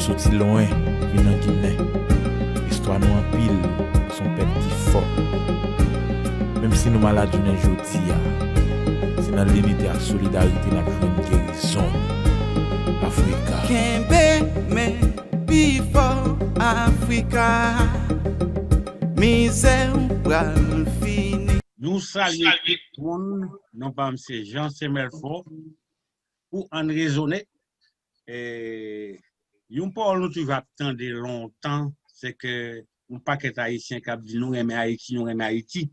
sorti loin, vin en Guinée. Histoire nous en pile, son père qui fort. Même si nous malades une jodia, c'est dans l'unité et la solidarité n'a plus une guérison. Africa. Kembe me before Africa, misère pral fini. Nous saluons tout le monde, non pas M. Jean Semelfort, pour en raisonner. Et un parole nous tu vas attendre longtemps, c'est que un paquet haïtien qui a dit nous aimons Haïti, nous aimons Haïti.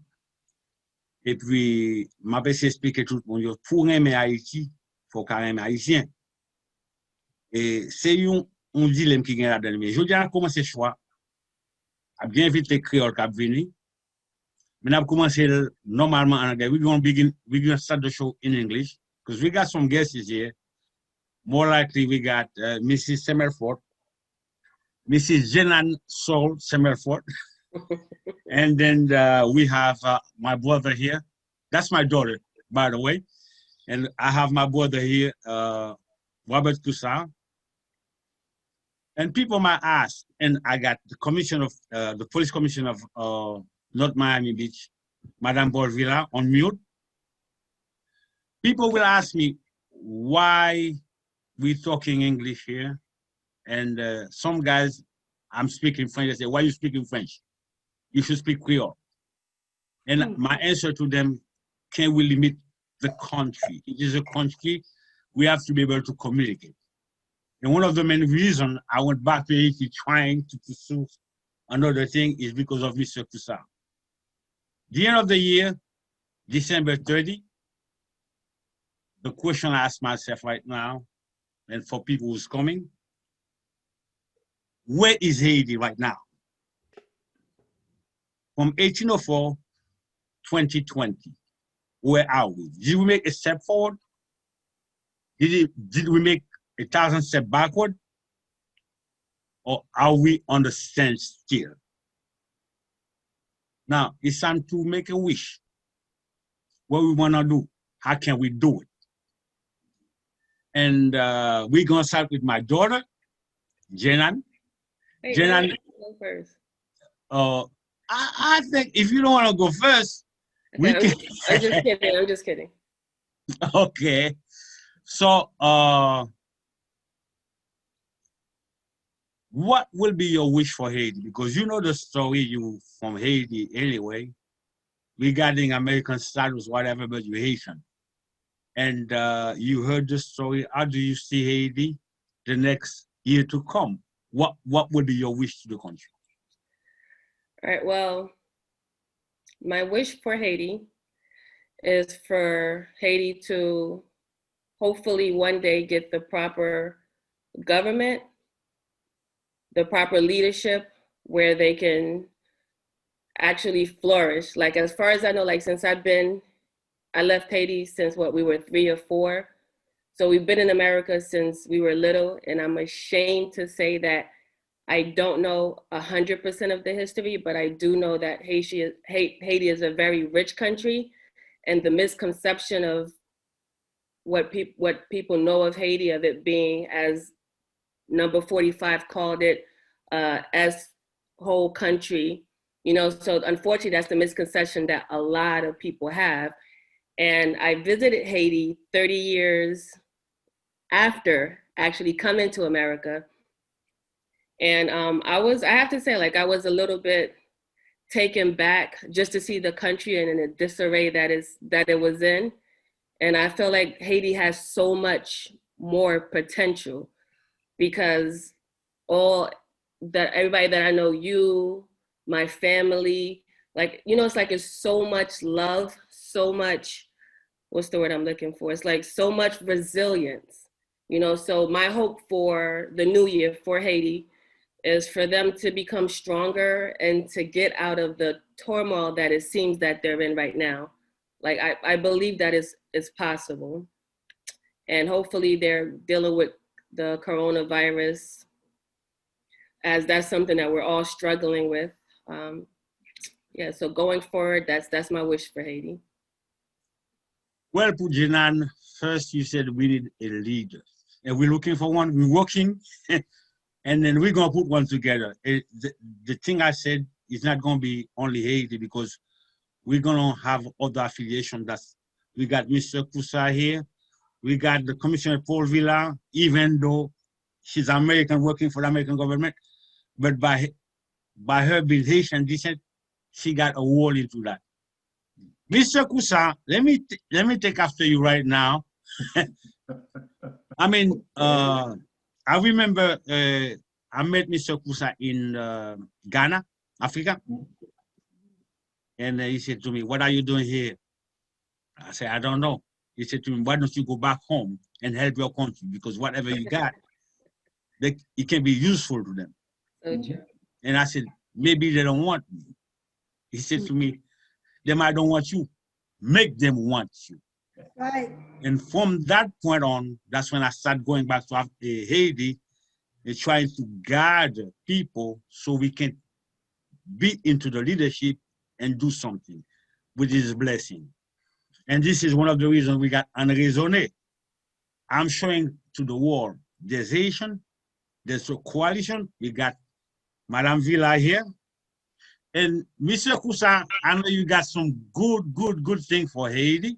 Et puis, m'a vais expliquer tout le monde, pour aimer Haïti, il faut quand même haïtien. Et c'est un dilemme qui vient là-dedans. Mais je dis à commencer choix, à bien vite les créoles qui venir. Mais on commencer normalement en anglais. We're going to start the show in English because we got some guests here. More likely, we got Mrs. Semerford, Mrs. Jenan Sol Semerford, and then we have my brother here. That's my daughter, by the way. And I have my brother here, Robert Coussard. And people might ask, and I got the commission of the police commission of North Miami Beach, Madame Borvilla, on mute. People will ask me why we're talking English here. And some guys, I'm speaking French, they say, why are you speaking French? You should speak Creole. And my answer to them, can we limit the country? It is a country, we have to be able to communicate. And one of the main reasons I went back to Haiti trying to pursue another thing is because of Mr. Coussard. The end of the year, December 30, the question I ask myself right now, and for people who's coming, where is Haiti right now? From 1804, 2020, where are we? Did we make a step forward? Did we make 1,000 steps backward? Or are we on the standstill? Now, it's time to make a wish. What we want to do, how can we do it? And we're going to start with my daughter, Jenan. Hey, Jenan, go first. I think if you don't want to go first, we Okay, can. I'm just kidding. I'm just kidding. Okay. So, what will be your wish for Haiti? Because you know the story, you from Haiti anyway, regarding American status, whatever, but you're Haitian. And you heard the story. How do you see Haiti the next year to come? What would be your wish to the country? All right. Well, my wish for Haiti is for Haiti to hopefully one day get the proper government, the proper leadership where they can actually flourish. Like, as far as I know, like, since I left Haiti since we were 3 or 4. So we've been in America since we were little, and I'm ashamed to say that I don't know 100% of the history, but I do know that Haiti is a very rich country, and the misconception of what people know of Haiti, of it being, as number 45 called it, as whole country, so unfortunately that's the misconception that a lot of people have. And I visited Haiti 30 years after actually coming to America. And I have to say, like, I was a little bit taken back just to see the country and in the disarray that it was in. And I feel like Haiti has so much more potential, because everybody that I know, you, my family, like, it's like it's so much love, so much, what's the word I'm looking for? It's like so much resilience, so my hope for the new year for Haiti is for them to become stronger and to get out of the turmoil that it seems that they're in right now. Like, I believe that it's possible. And hopefully they're dealing with the coronavirus, as that's something that we're all struggling with. So going forward, that's my wish for Haiti. Well, Pujinan, first you said we need a leader. And we're looking for one. We're working and then we're gonna put one together. The thing I said is not gonna be only Haiti because we're gonna have other affiliation. We got Mr. Kusa here, we got the Commissioner Paul Villa, even though she's American working for the American government, but by her being Haitian descent, she got a wall into that. Mr. Kusa, let me take after you right now. I mean, I remember I met Mr. Kusa in Ghana, Africa, and he said to me, "What are you doing here?" I said, "I don't know." He said to me, "Why don't you go back home and help your country? Because whatever you got, it can be useful to them." So true. And I said, "Maybe they don't want me." He said to me, "They might don't want you. Make them want you." Right. And from that point on, that's when I started going back to Haiti and trying to gather people so we can be into the leadership and do something with this blessing. And this is one of the reasons we got Rezone. I'm showing to the world there's Haitian, there's a coalition. We got Madame Villa here. And Mr. Kusa, I know you got some good thing for Haiti.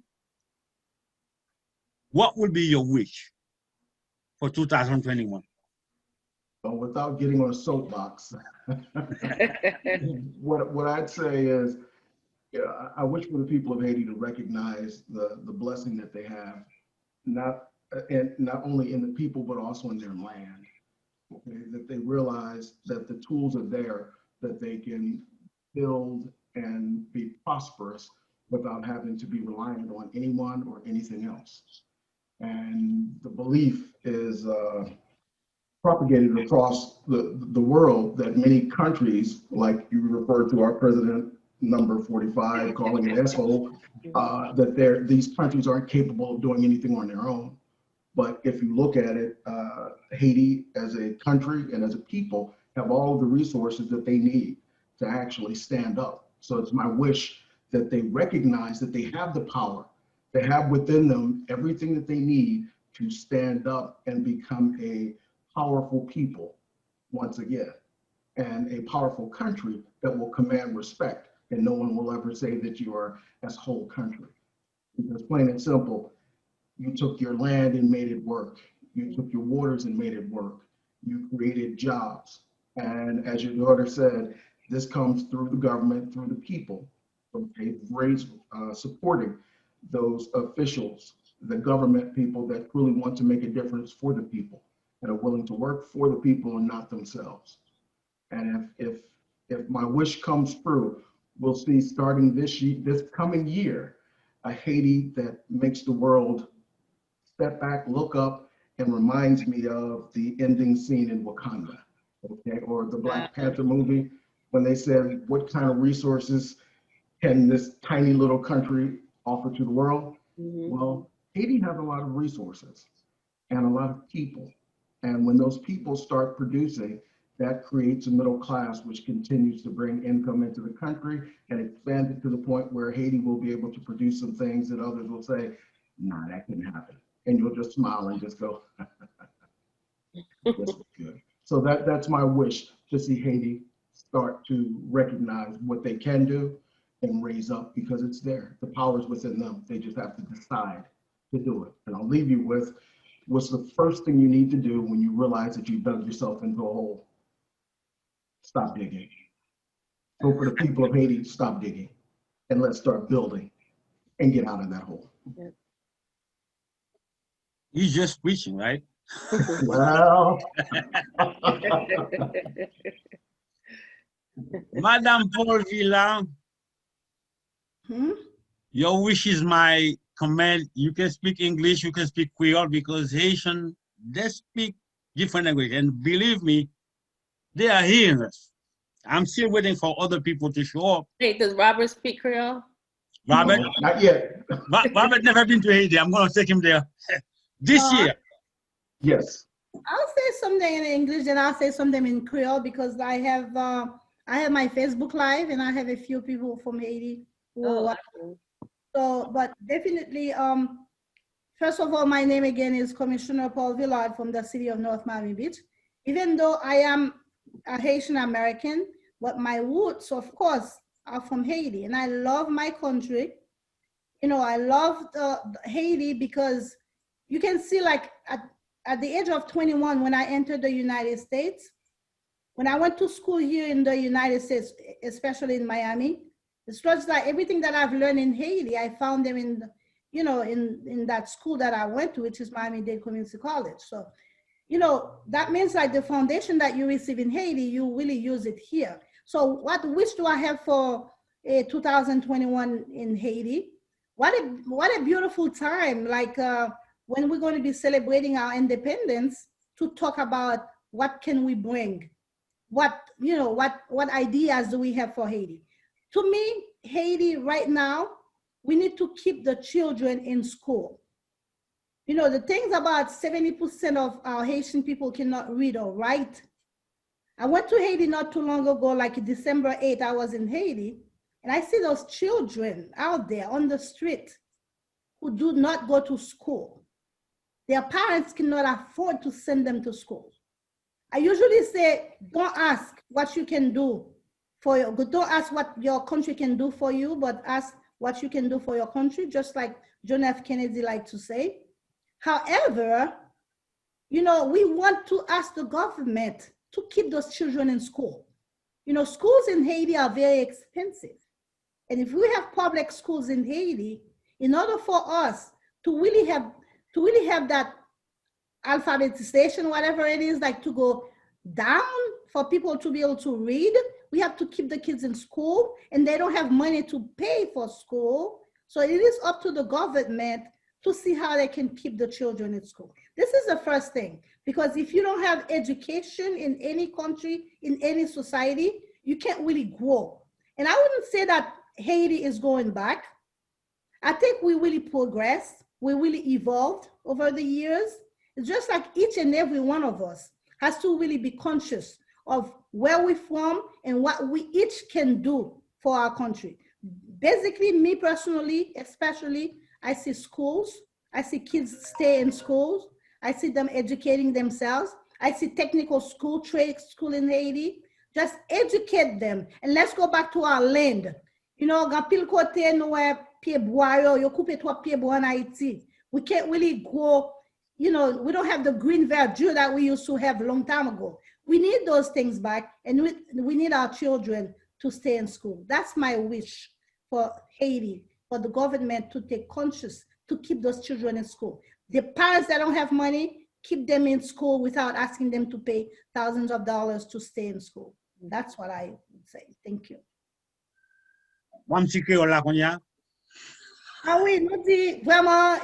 What would be your wish for 2021? Well, without getting on a soapbox, what I'd say is, I wish for the people of Haiti to recognize the blessing that they have, not only in the people, but also in their land. Okay? That they realize that the tools are there, that they can build and be prosperous without having to be reliant on anyone or anything else. And the belief is propagated across the world that many countries, like you referred to our president, number 45, calling it asshole, that these countries aren't capable of doing anything on their own. But if you look at it, Haiti as a country and as a people have all of the resources that they need to actually stand up. So it's my wish that they recognize that they have the power, they have within them everything that they need to stand up and become a powerful people once again, and a powerful country that will command respect, and no one will ever say that you are as whole country. Because plain and simple, you took your land and made it work. You took your waters and made it work. You created jobs. And as your daughter said, this comes through the government, through the people. Okay, supporting those officials, the government people that truly want to make a difference for the people and are willing to work for the people and not themselves. And if my wish comes true, we'll see starting this coming year, a Haiti that makes the world step back, look up, and reminds me of the ending scene in Wakanda, okay, or the Black Panther movie, when they said, what kind of resources can this tiny little country offer to the world? Well, Haiti has a lot of resources and a lot of people. And when those people start producing, that creates a middle class, which continues to bring income into the country and expand it to the point where Haiti will be able to produce some things that others will say, nah, that couldn't happen. And you'll just smile and just go, this is good. So that's my wish, to see Haiti start to recognize what they can do and raise up, because it's there. The power's within them. They just have to decide to do it. And I'll leave you with, what's the first thing you need to do when you realize that you've dug yourself into a hole? Stop digging. So for the people of Haiti, stop digging and let's start building and get out of that hole. He's just preaching, right? Well, Madame Paul Villa, your wish is my command. You can speak English, you can speak Creole, because Haitian, they speak different language. And believe me, they are hearing us. I'm still waiting for other people to show up. Hey, does Robert speak Creole? Robert? no, not yet. Robert never been to Haiti. I'm going to take him there this year. Yes. I'll say something in English and I'll say something in Creole, because I have my Facebook Live and I have a few people from Haiti who are watching. So, but definitely, first of all, my name again is Commissioner Paul Villard from the city of North Miami Beach. even though I am a Haitian American, but my roots, of course, are from Haiti. And I love my country. You know, I love Haiti because you can see, like, at the age of 21, when I entered the United States, when I went to school here in the United States, especially in Miami, it's just like everything that I've learned in Haiti, I found them in, you know, in that school that I went to, which is Miami-Dade Community College. So, you know, that means like the foundation that you receive in Haiti, you really use it here. So what wish do I have for 2021 in Haiti? What a beautiful time, like when we're going to be celebrating our independence, to talk about what can we bring, what, you know, what ideas do we have for Haiti. To me, Haiti right now, we need to keep the children in school. You know, the things about 70% of our Haitian people cannot read or write. I went to Haiti not too long ago, like December 8th, I was in Haiti, and I see those children out there on the street who do not go to school. Their parents cannot afford to send them to school. I usually say, don't ask what you can do for your, don't ask what your country can do for you, but ask what you can do for your country, just like John F. Kennedy liked to say. However, you know, we want to ask the government to keep those children in school. You know, schools in Haiti are very expensive. And if we have public schools in Haiti, in order for us to really have that alphabetization, whatever it is, like to go down for people to be able to read, we have to keep the kids in school, and they don't have money to pay for school. So it is up to the government to see how they can keep the children in school. This is the first thing, because if you don't have education in any country, in any society, you can't really grow. And I wouldn't say that Haiti is going back. I think we really progressed, we really evolved over the years. It's just like each and every one of us has to really be conscious of where we're from and what we each can do for our country. Basically, me personally, especially, I see schools, I see kids stay in schools, I see them educating themselves, I see technical school, trade school in Haiti. Just educate them, and let's go back to our land. You know, pile kote nou pied bois yo coupe 3 pieds bois en Haiti. We can't really grow, you know, we don't have the green verdure that we used to have a long time ago. We need those things back, and we need our children to stay in school. That's my wish for Haiti, for the government to take conscious to keep those children in school. The parents that don't have money, keep them in school without asking them to pay thousands of dollars to stay in school. That's what I would say. Thank you. Ah oui, nous dit vraiment,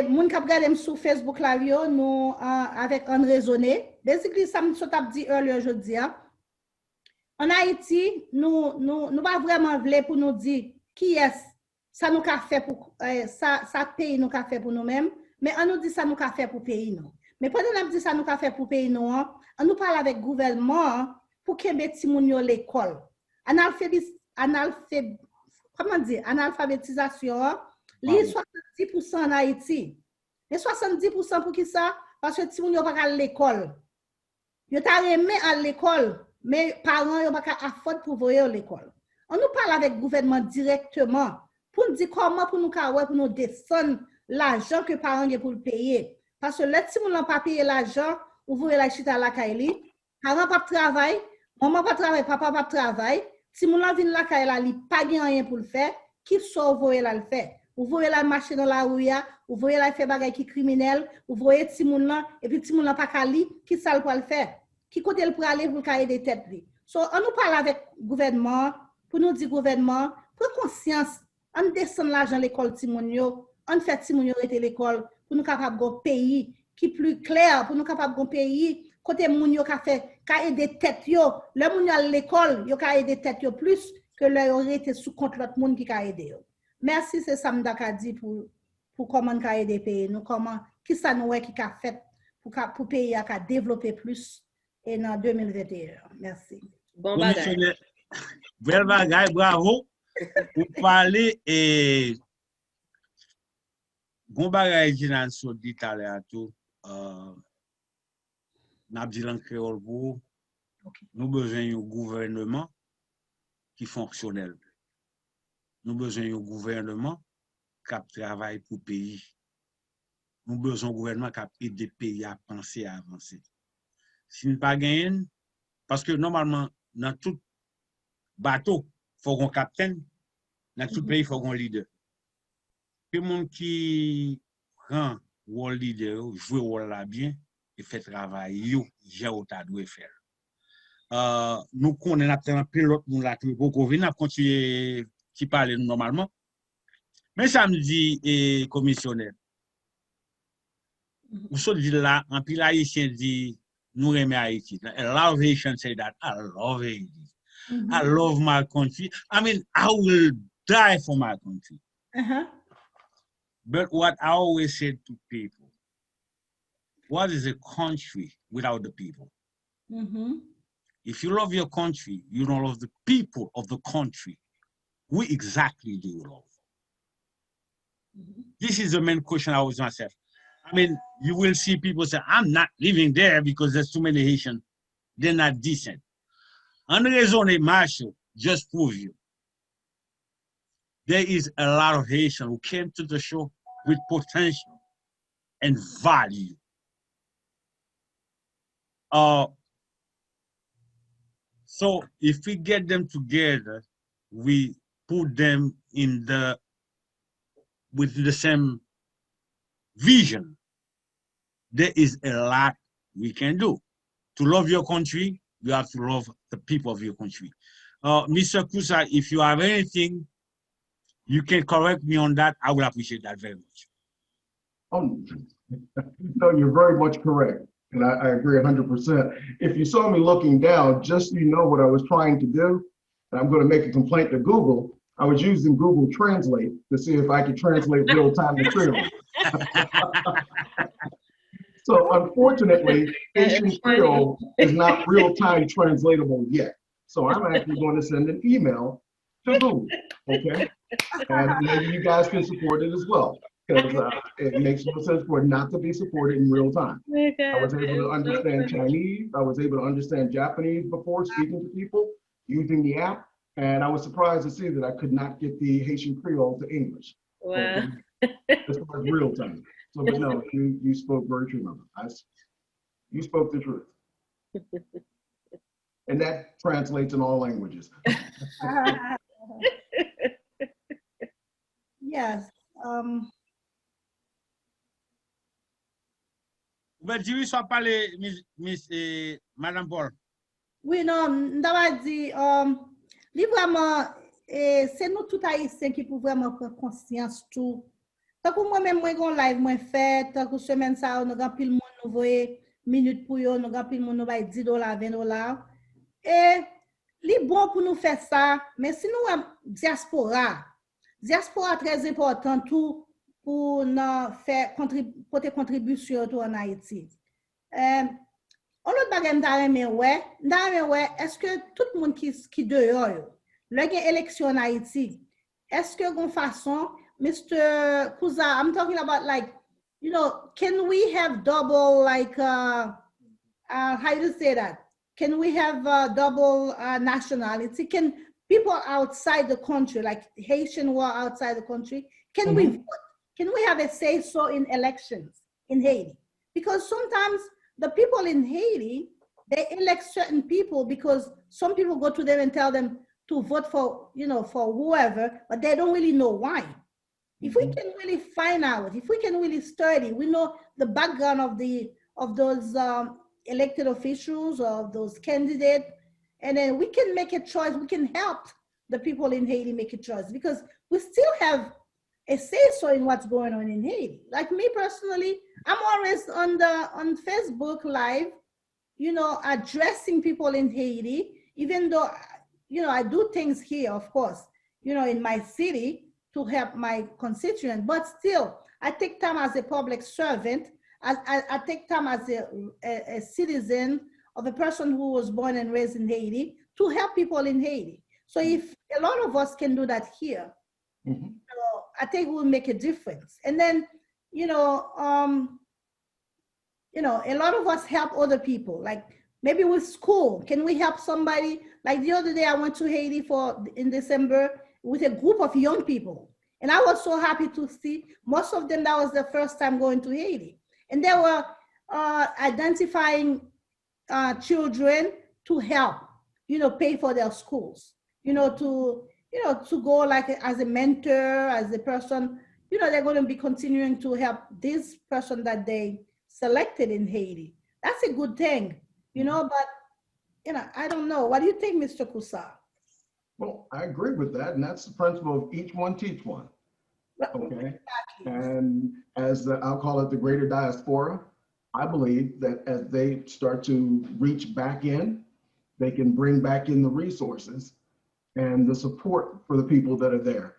moun kap gade sur Facebook live yo, nous avec un Rezone. Basically, ça me t'a dit earlier aujourd'hui. En Haïti, nous pas vraiment vle pour nous dire qui est ça nous ka fait pour ça pays nous ka fait pour nous-mêmes, mais on nous dit ça nous ka fait pour pays nous. Mais pendant qu'on dit ça nous ka fait pour pays nous, on nous parle avec gouvernement pour que ti moun yo l'école. Analphabétisation, les 70% en Haïti. Les 70% pour qui ça? Parce que ti moun yo pas à l'école. Yo ta remet à l'école, mais parents yo pas afford pour voyer à l'école. On nous parle avec gouvernement directement pour nous dire comment pour nous descendre l'argent que parents ont pour payer. Parce que les ti moun n'ont pas payé l'argent, ou voyer la chita la kaili, parents pas travail, maman pas travail, papa pas travail. Si moun la vin la kay la li pa gen rien pour le faire, qui so voye la le faire? Ou voye la marcher dans la rue, ou voye la faire bagay qui criminel, ou voye ti moun la et puis ti moun la pa ka li, qui ça le pour le faire? Qui côté le pour aller pour ka aider tête li? So on nous parle avec gouvernement pour nous dire gouvernement, prends conscience, on descend l'argent l'école ti moun yo, on fait ti moun yo rete l'école pour nous capable gon pays qui plus clair, pour nous capable gon pays côté moun yo ka fait ka aider tête yo, le moun yo à l'école yo ka aider tête yo plus que le yo rete sous compte l'autre moun qui ka aider yo. Merci, c'est ça m'da ka dit pour comment ka aider pays nous, comment qui ça nous qui ka fait pour pays a ka développer plus et en 2021. Merci. Bon bagay. Bel bagay, bravo. Pour parler et bon bagay jinan so dit à tout n'a dit en créole pour Ok. nous besoin d'un gouvernement qui fonctionnel. Nous besoin d'un gouvernement qui travaille pour le pays. Nous besoin d'un gouvernement qui aide le pays à penser, à avancer. Si nous pas gagné, parce que normalement, dans tout bateau, il faut un capitaine, dans tout pays, il faut un leader. Le monde qui prend le leader, joue le rôle là bien, et fait travail, j'ai autant de faire. Nous connaissons un pilote, nous l'avons beaucoup vu, nous continuer qui parle normalement. Mais ça me dit, commissionnaire, vous savez dit là, en pile haïtien dit, nous aimons Haïti. A lot of Haitians say that, I love Haiti. I love my country. I mean, I will die for my country. But what I always say to people, what is a country without the people? If you love your country, you don't love the people of the country. Who exactly do you love? This is the main question I always myself. I mean, you will see people say, I'm not living there because there's too many Haitians. They're not decent. And Rezone Marshall just prove you. There is a lot of Haitians who came to the show with potential and value. So if we get them together, we put them in with the same vision, there is a lot we can do. To love your country, you have to love the people of your country. Mr. Kusa, if you have anything, you can correct me on that. I will appreciate that very much. Oh, no, you're very much correct. And I agree 100%. If you saw me looking down, just so you know what I was trying to do, and I'm going to make a complaint to Google, I was using Google Translate to see if I could translate real-time to Creole. So unfortunately, Haitian Creole is not real-time translatable yet. So I'm actually going to send an email to Google, okay? And maybe you guys can support it as well, because it makes no sense for it not to be supported in real time. I was able to understand Chinese, I was able to understand Japanese before speaking to people using the app, and I was surprised to see that I could not get the Haitian Creole to English. Wow. As far as real time. So, but no, you spoke very true, Mama. You spoke the truth. And that translates in all languages. Yes. But you soit parler, Madame Paul. Oui, non, m'dava dit, li vraiment, c'est nous tout haïtiens qui pouvons vraiment prendre conscience tout. Tant que moi-même, moi, gon live, moi, fait, tant que semaine ça, nous avons pile monde, nous voyons minute pour yo, nous avons pile monde, nous avons $10, $20. Et, li bon pour nous faire ça, mais si nous, diaspora très important tout pour nous faire contribution tout en Haïti. On autre bagage m'ta ouais, est-ce que tout le monde qui dehors le gen élection en Haïti, est-ce que gon façon Mr. Kuza, I'm talking about like, you know, can we have double like how do you say that? Can we have double nationality? Can people outside the country, like Haitian who are outside the country, can we vote? Can we have a say so in elections in Haiti? Because sometimes the people in Haiti, they elect certain people because some people go to them and tell them to vote for, you know, for whoever, but they don't really know why. If we can really find out, if we can really study, we know the background of those elected officials or those candidates, and then we can make a choice. We can help the people in Haiti make a choice because we still have a say-so in what's going on in Haiti. Like me personally, I'm always on Facebook Live, you know, addressing people in Haiti, even though, you know, I do things here, of course, you know, in my city to help my constituents, but still, I take time as a public servant. I take time as a citizen of a person who was born and raised in Haiti to help people in Haiti. So if a lot of us can do that here, you know, I think we'll make a difference. And then, you know, a lot of us help other people. Like maybe with school, can we help somebody? Like the other day, I went to Haiti in December with a group of young people. And I was so happy to see most of them, that was the first time going to Haiti. And they were identifying children to help, pay for their schools, to go like as a mentor, as a person, they're going to be continuing to help this person that they selected in Haiti. That's a good thing, but, I don't know. What do you think, Mr. Kusa? Well, I agree with that. And that's the principle of each one, teach one. Okay. And as I'll call it the greater diaspora, I believe that as they start to reach back in, they can bring back in the resources and the support for the people that are there.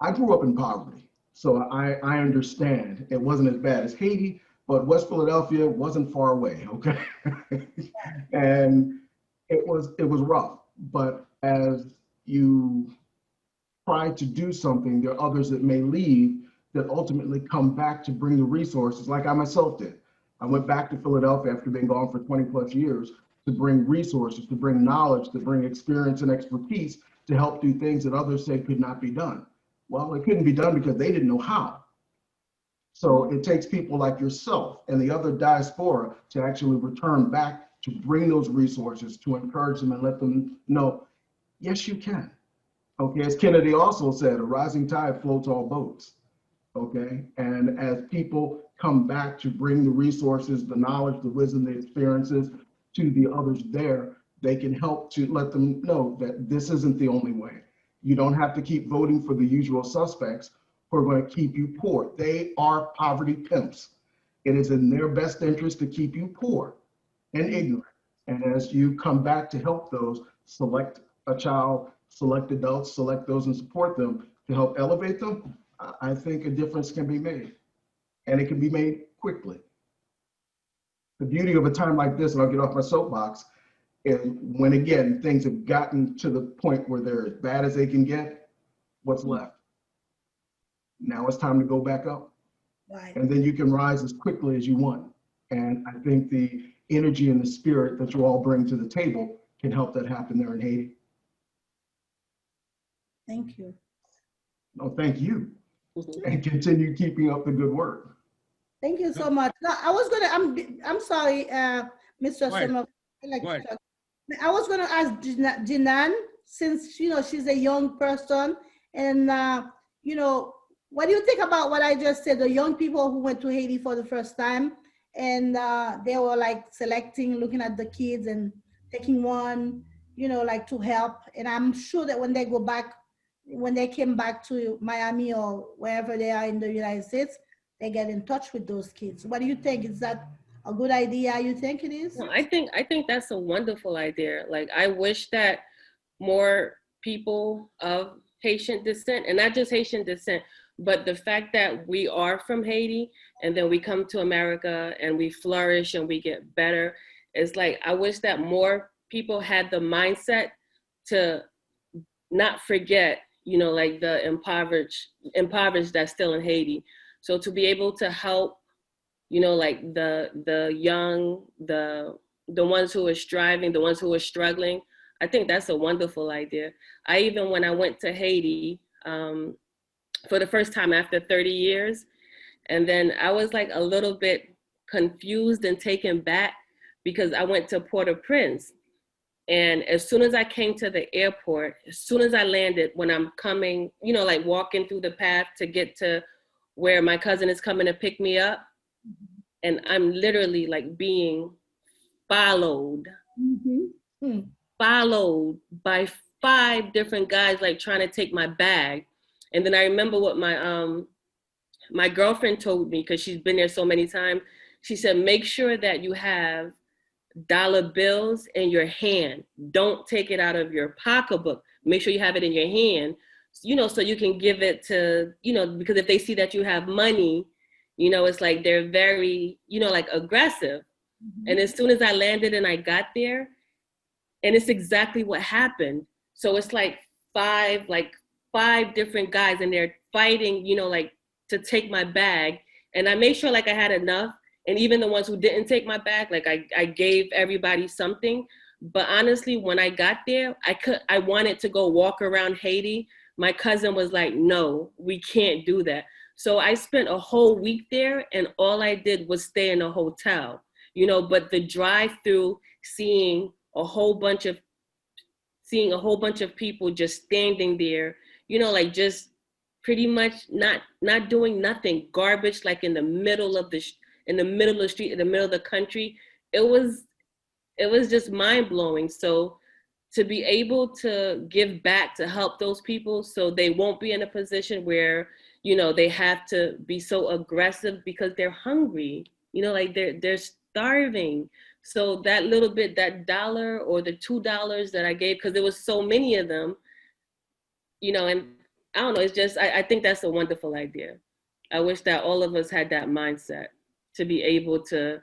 I grew up in poverty, so I understand it wasn't as bad as Haiti, but West Philadelphia wasn't far away, okay? And it was rough, but as you try to do something, there are others that may leave that ultimately come back to bring the resources, like I myself did. I went back to Philadelphia after being gone for 20 plus years to bring resources, to bring knowledge, to bring experience and expertise to help do things that others said could not be done. Well, it couldn't be done because they didn't know how. So it takes people like yourself and the other diaspora to actually return back to bring those resources, to encourage them and let them know, yes, you can. Okay, as Kennedy also said, a rising tide floats all boats. Okay, and as people come back to bring the resources, the knowledge, the wisdom, the experiences to the others there, they can help to let them know that this isn't the only way. You don't have to keep voting for the usual suspects who are going to keep you poor. They are poverty pimps. It is in their best interest to keep you poor and ignorant. And as you come back to help those, select a child, select adults, select those and support them to help elevate them, I think a difference can be made. And it can be made quickly. The beauty of a time like this, and I'll get off my soapbox, is when again, things have gotten to the point where they're as bad as they can get, what's left? Now it's time to go back up. Right. And then you can rise as quickly as you want. And I think the energy and the spirit that you all bring to the table can help that happen there in Haiti. Thank you. No, thank you. And continue keeping up the good work. Thank you so much. Now, I was gonna, I'm sorry, Mr. Summer. I was gonna ask Jinan, since, she's a young person, and, what do you think about what I just said, the young people who went to Haiti for the first time, and they were like selecting, looking at the kids and taking one, like to help. And I'm sure that when they go back, when they came back to Miami or wherever they are in the United States, they get in touch with those kids. What do you think? Is that a good idea? You think it is? No, I think that's a wonderful idea. Like, I wish that more people of Haitian descent, and not just Haitian descent, but the fact that we are from Haiti and then we come to America and we flourish and we get better. It's like, I wish that more people had the mindset to not forget, like the impoverished that's still in Haiti. So to be able to help, like the young, the ones who are striving, the ones who are struggling, I think that's a wonderful idea. When I went to Haiti for the first time after 30 years, and then I was like a little bit confused and taken back because I went to Port-au-Prince. And as soon as I came to the airport, as soon as I landed, when I'm coming, like walking through the path to get to where my cousin is coming to pick me up, and I'm literally like being followed by 5 different guys, like trying to take my bag. And then I remember what my girlfriend told me, because she's been there so many times. She said, make sure that you have dollar bills in your hand. Don't take it out of your pocketbook. Make sure you have it in your hand, so you can give it to, because if they see that you have money, it's like they're very, like aggressive. And as soon as I landed and I got there, and it's exactly what happened. So it's like five different guys, and they're fighting, like to take my bag. And I made sure like I had enough. And even the ones who didn't take my bag, like I gave everybody something. But honestly, when I got there, I wanted to go walk around Haiti. My cousin was like, no, we can't do that. So I spent a whole week there, and all I did was stay in a hotel, you know, but the drive through, a whole bunch of seeing a whole bunch of people just standing there, you know, like just pretty much not doing nothing, garbage, like in the middle of the street, in the middle of the country. It was just mind blowing. So to be able to give back to help those people so they won't be in a position where, you know, they have to be so aggressive because they're hungry, you know, like they're starving. So that little bit, that dollar or the $2 that I gave, because there was so many of them, you know, and I don't know, it's just, I think that's a wonderful idea. I wish that all of us had that mindset to be able to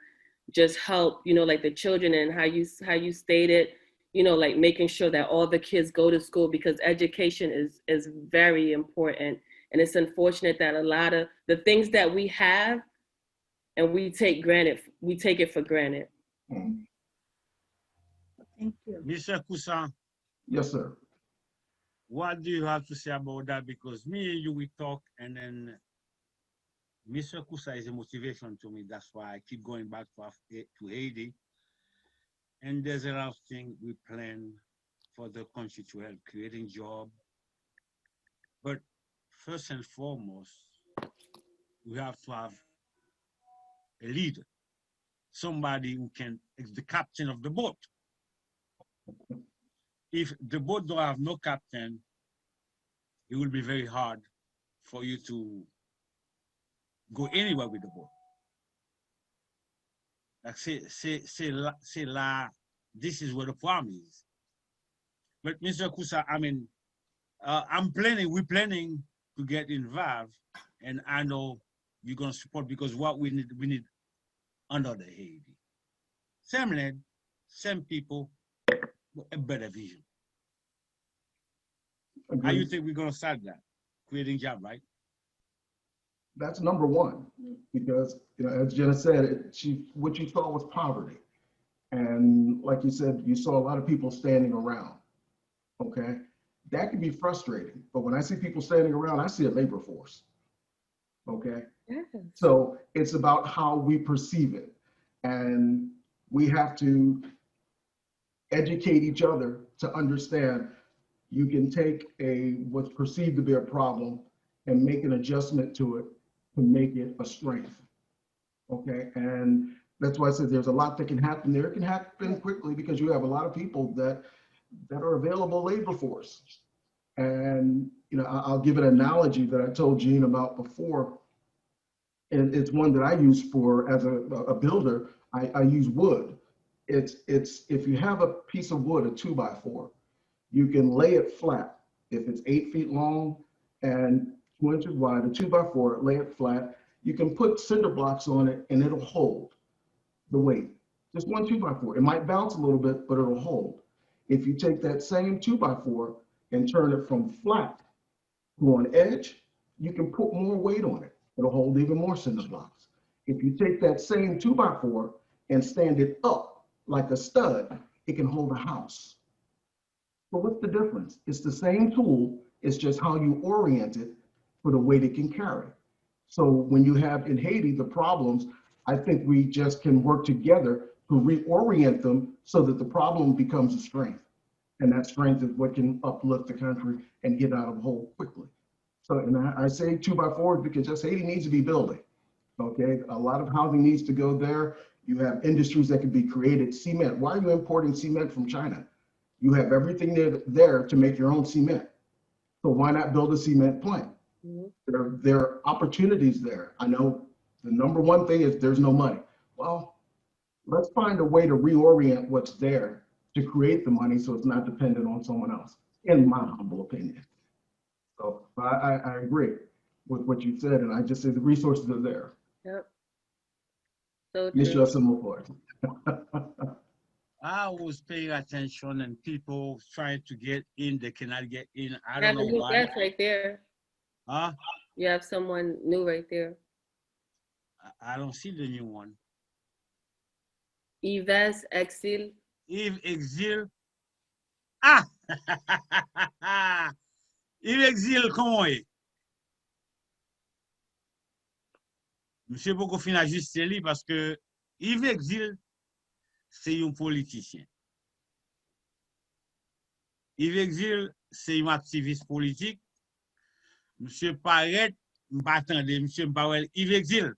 just help, you know, like the children, and how you stated, you know, like making sure that all the kids go to school, because education is very important. And it's unfortunate that a lot of the things that we have and we take it for granted. Mm. Thank you. Mr. Kusan, Yes, sir. what do you have to say about that? Because me and you, we talk, and then Mr. Kusa is a motivation to me. That's why I keep going back to Haiti. And there's a lot of things we plan for the country to help, creating job. But first and foremost, we have to have a leader, somebody who is the captain of the boat. If the boat don't have no captain, it will be very hard for you to go anywhere with the boat. Like say la, this is where the problem is. But Mr. Kusa, I mean, we're planning to get involved, and I know you're gonna support, because what we need under the Haiti. Same land, same people, a better vision. How you Agreed. think we're gonna start that? Creating job, right? That's number one, because, you know, as Jenna said, what you saw was poverty. And like you said, you saw a lot of people standing around. Okay. That can be frustrating. But when I see people standing around, I see a labor force. Okay. Yes. So it's about how we perceive it. And we have to educate each other to understand you can take what's perceived to be a problem and make an adjustment to it to make it a strength. Okay. And that's why I said there's a lot that can happen there. It can happen quickly because you have a lot of people that are available labor force. And, you know, I'll give an analogy that I told Gene about before. And it's one that I use as a builder. I use wood. It's if you have a piece of wood, a 2x4, you can lay it flat. If it's 8 feet long and 2 inches wide, a 2x4, lay it flat. You can put cinder blocks on it and it'll hold the weight. Just one 2x4. It might bounce a little bit, but it'll hold. If you take that same 2x4 and turn it from flat to on edge, you can put more weight on it. It'll hold even more cinder blocks. If you take that same 2x4 and stand it up like a stud, it can hold a house. So what's the difference? It's the same tool, it's just how you orient it for the weight it can carry. So when you have in Haiti the problems, I think we just can work together to reorient them so that the problem becomes a strength. And that strength is what can uplift the country and get out of a hole quickly. So, and I say 2x4 because just Haiti needs to be building. Okay, a lot of housing needs to go there. You have industries that can be created. Cement. Why are you importing cement from China? You have everything there to make your own cement. So why not build a cement plant? Mm-hmm. There are opportunities there. I know the number one thing is there's no money. Well, let's find a way to reorient what's there to create the money so it's not dependent on someone else, in my humble opinion. So I agree with what you said, and I just say the resources are there. Yep. So true. I was paying attention, and people trying to get in, they cannot get in. I don't know why. That's right there. Huh? You have someone new right there. I don't see the new one. Yves Exil. Yves Exil. Ah! Yves Exil, comment est? Monsieur beaucoup fin ajuster lui parce que Yves Exil, c'est un politicien. Yves Exil, c'est un activiste politique. Monsieur Paret, m'attendez, monsieur Mbawel, Yves Exil.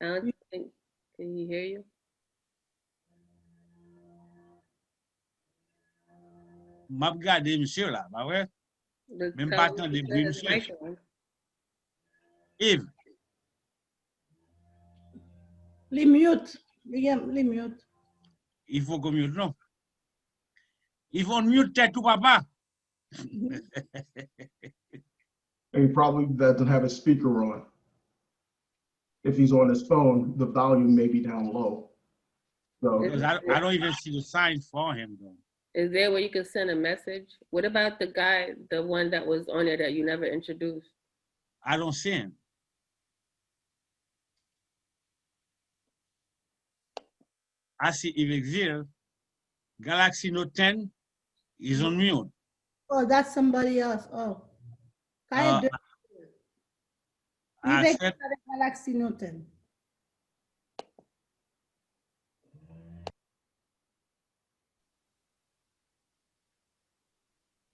I don't think, can he hear you? M'a regardé monsieur là, bah ouais. Même pas attendez, bruit monsieur. Yves. Les mute. Les mute. Il faut qu'on mute, non? Ils vont mute tête ou papa. And he probably doesn't have his speaker on. If he's on his phone, the volume may be down low. So Because I don't even see the sign for him though. Is there where you can send a message? What about the guy, the one that was on there that you never introduced? I don't see him. I see Yves Exil. Galaxy Note 10 is on mute. Oh, that's somebody else. Oh. I Yves said, Galaxy Newton.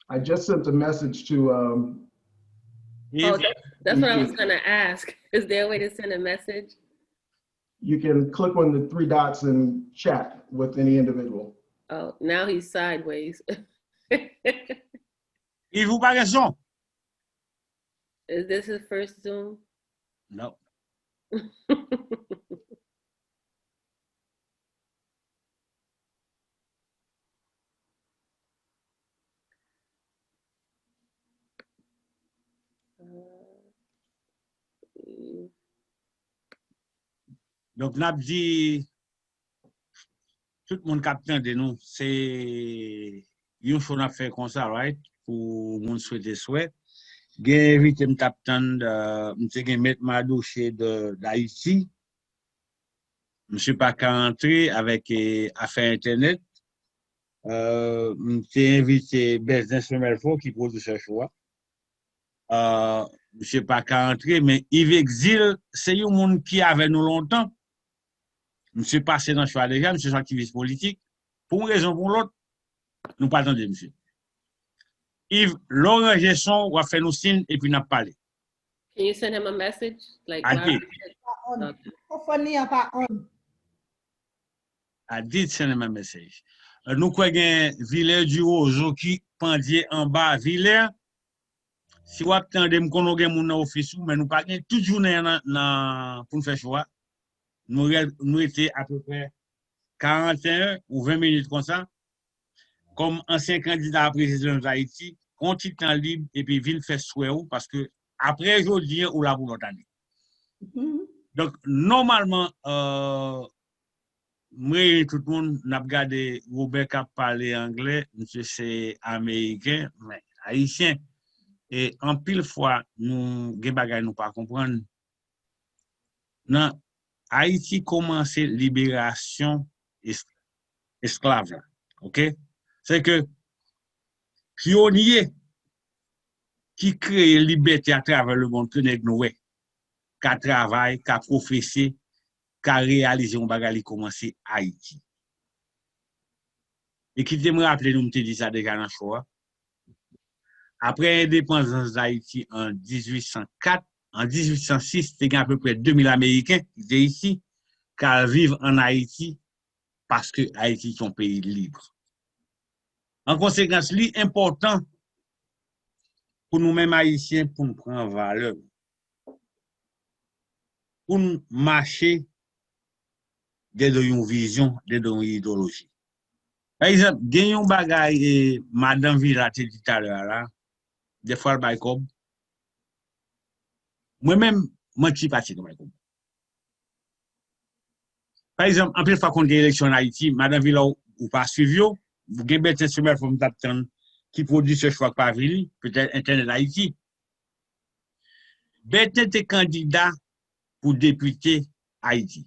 I just sent a message to Oh, Yves, that's what I was gonna ask. Is there a way to send a message? you can click on the three dots and chat with any individual. Oh, now he's sideways. Yves, vous pas raison? Is this his first Zoom? No. Donc, n'a dit, tout le monde capte de nous, c'est une chose à faire comme ça, right? Pour moun souhaiter souhait. J'ai invité me captain de mettre ma douche d'Haïti. Monsieur pas qu'à entrer avec affaires internet. J'ai invité business numéro qui produit ce choix. Monsieur pas qu'à entrer, mais Yves Exil, c'est un monde qui avait nous longtemps. Monsieur passé dans le choix déjà, monsieur est activiste politique. Pour une raison ou pour l'autre, nous pas attendre, monsieur. Yves, Laurent Gesson va faire nous signe et puis n'a parlé. Can you send him a message? Like, I did. I did send him a message. Nous croyons Villers du Roseau qui pendait en bas Villers. Si vous attendez, nous connaissons mon office, mais nous pas toute journée pour nous faire choix. Nous étions à peu près 41 ou 20 minutes comme ça. Comme ancien candidat à président d'Haïti, on petit temps libre et puis ville fait souhait parce que après aujourd'hui ou là pour l'autre année. Donc normalement moi tout le monde n'a regardé Robert qui parler anglais, monsieur c'est américain mais haïtien et en pile fois nous des bagages nous pas comprendre. Non, Haïti commencé libération esclave là. OK? C'est que pionnier qui crée liberté à travers le monde que nous qu'à travail, qu'à professer, qu'à réaliser un bagage qui commencé à Haïti. Et qui me rappeler nous dit ça déjà dans le choix. Après l'indépendance d'Haïti en 1804, en 1806, il y a à peu près 2000 Américains qui étaient ici, qui vivent en Haïti parce que Haïti est un pays libre. En conséquence, c'est important pour nous-mêmes Haïtiens pour nous prendre valeur, pour nous marcher dans une vision, dans une idéologie. Par exemple, il y a un bagage, Madame Villa a dit tout à l'heure, là, des fois, le bail-cob. Moi-même, je suis parti de bail-cob. Par exemple, en plus, fois qu'on a une élection en Haïti, Madame Villa ou pas suivi, vous avez un instrument pour nous qui produit ce choix par ville, peut-être Internet Haïti. Bête des candidats pour député Haïti.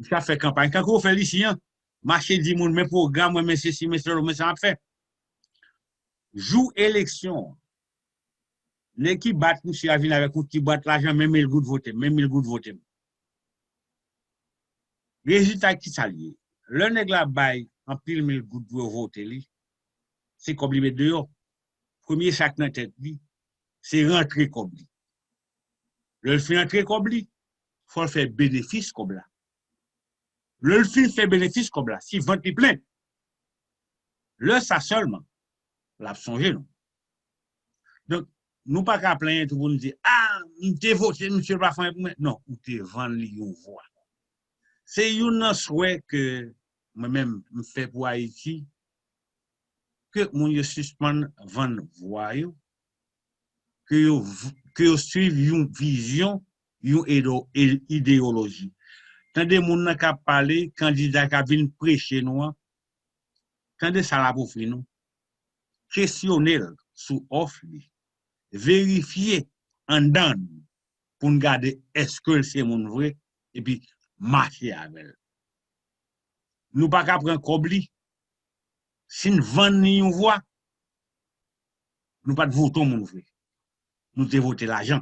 Ça fait campagne. Quand on fait ici, marché dit moun, mais programme, mais ceci, mais cela, mais ça a fait. Joue élection. L'équipe bat, monsieur a venu avec un qui bat l'argent, même il goût de voter, même il goût de voter. Résultat qui s'allie. Le nègre la bail, en pile mille goût de voter, c'est comme lui dehors. Premier sac dans tête, c'est rentrer comme lui. Le fait rentrer comme lui, faut faire bénéfice comme là. Le film fait bénéfice comme là. Si vente est plein, le ça seulement, l'a songé non. Donc, nous pas qu'à plaindre tout le monde dire, ah, m'te voté, monsieur Rafan, non, ou te vendre yon voix. C'est un souhait que moi-même me fait pour Haïti, que mon yo suspend vendre voix, que yo suive une vision, une idéologie. Quand des gens qui parlé, candidat qui viennent prêcher nous, quand des ça la pour nous, questionner sous offre, vérifier en dedans pour nous garder est-ce que c'est mon vrai et puis marcher avec. Nous pas qu'à prendre cobli. Si nous vendons une voix, nous pas de voter mon vrai. Nous devons voter l'argent.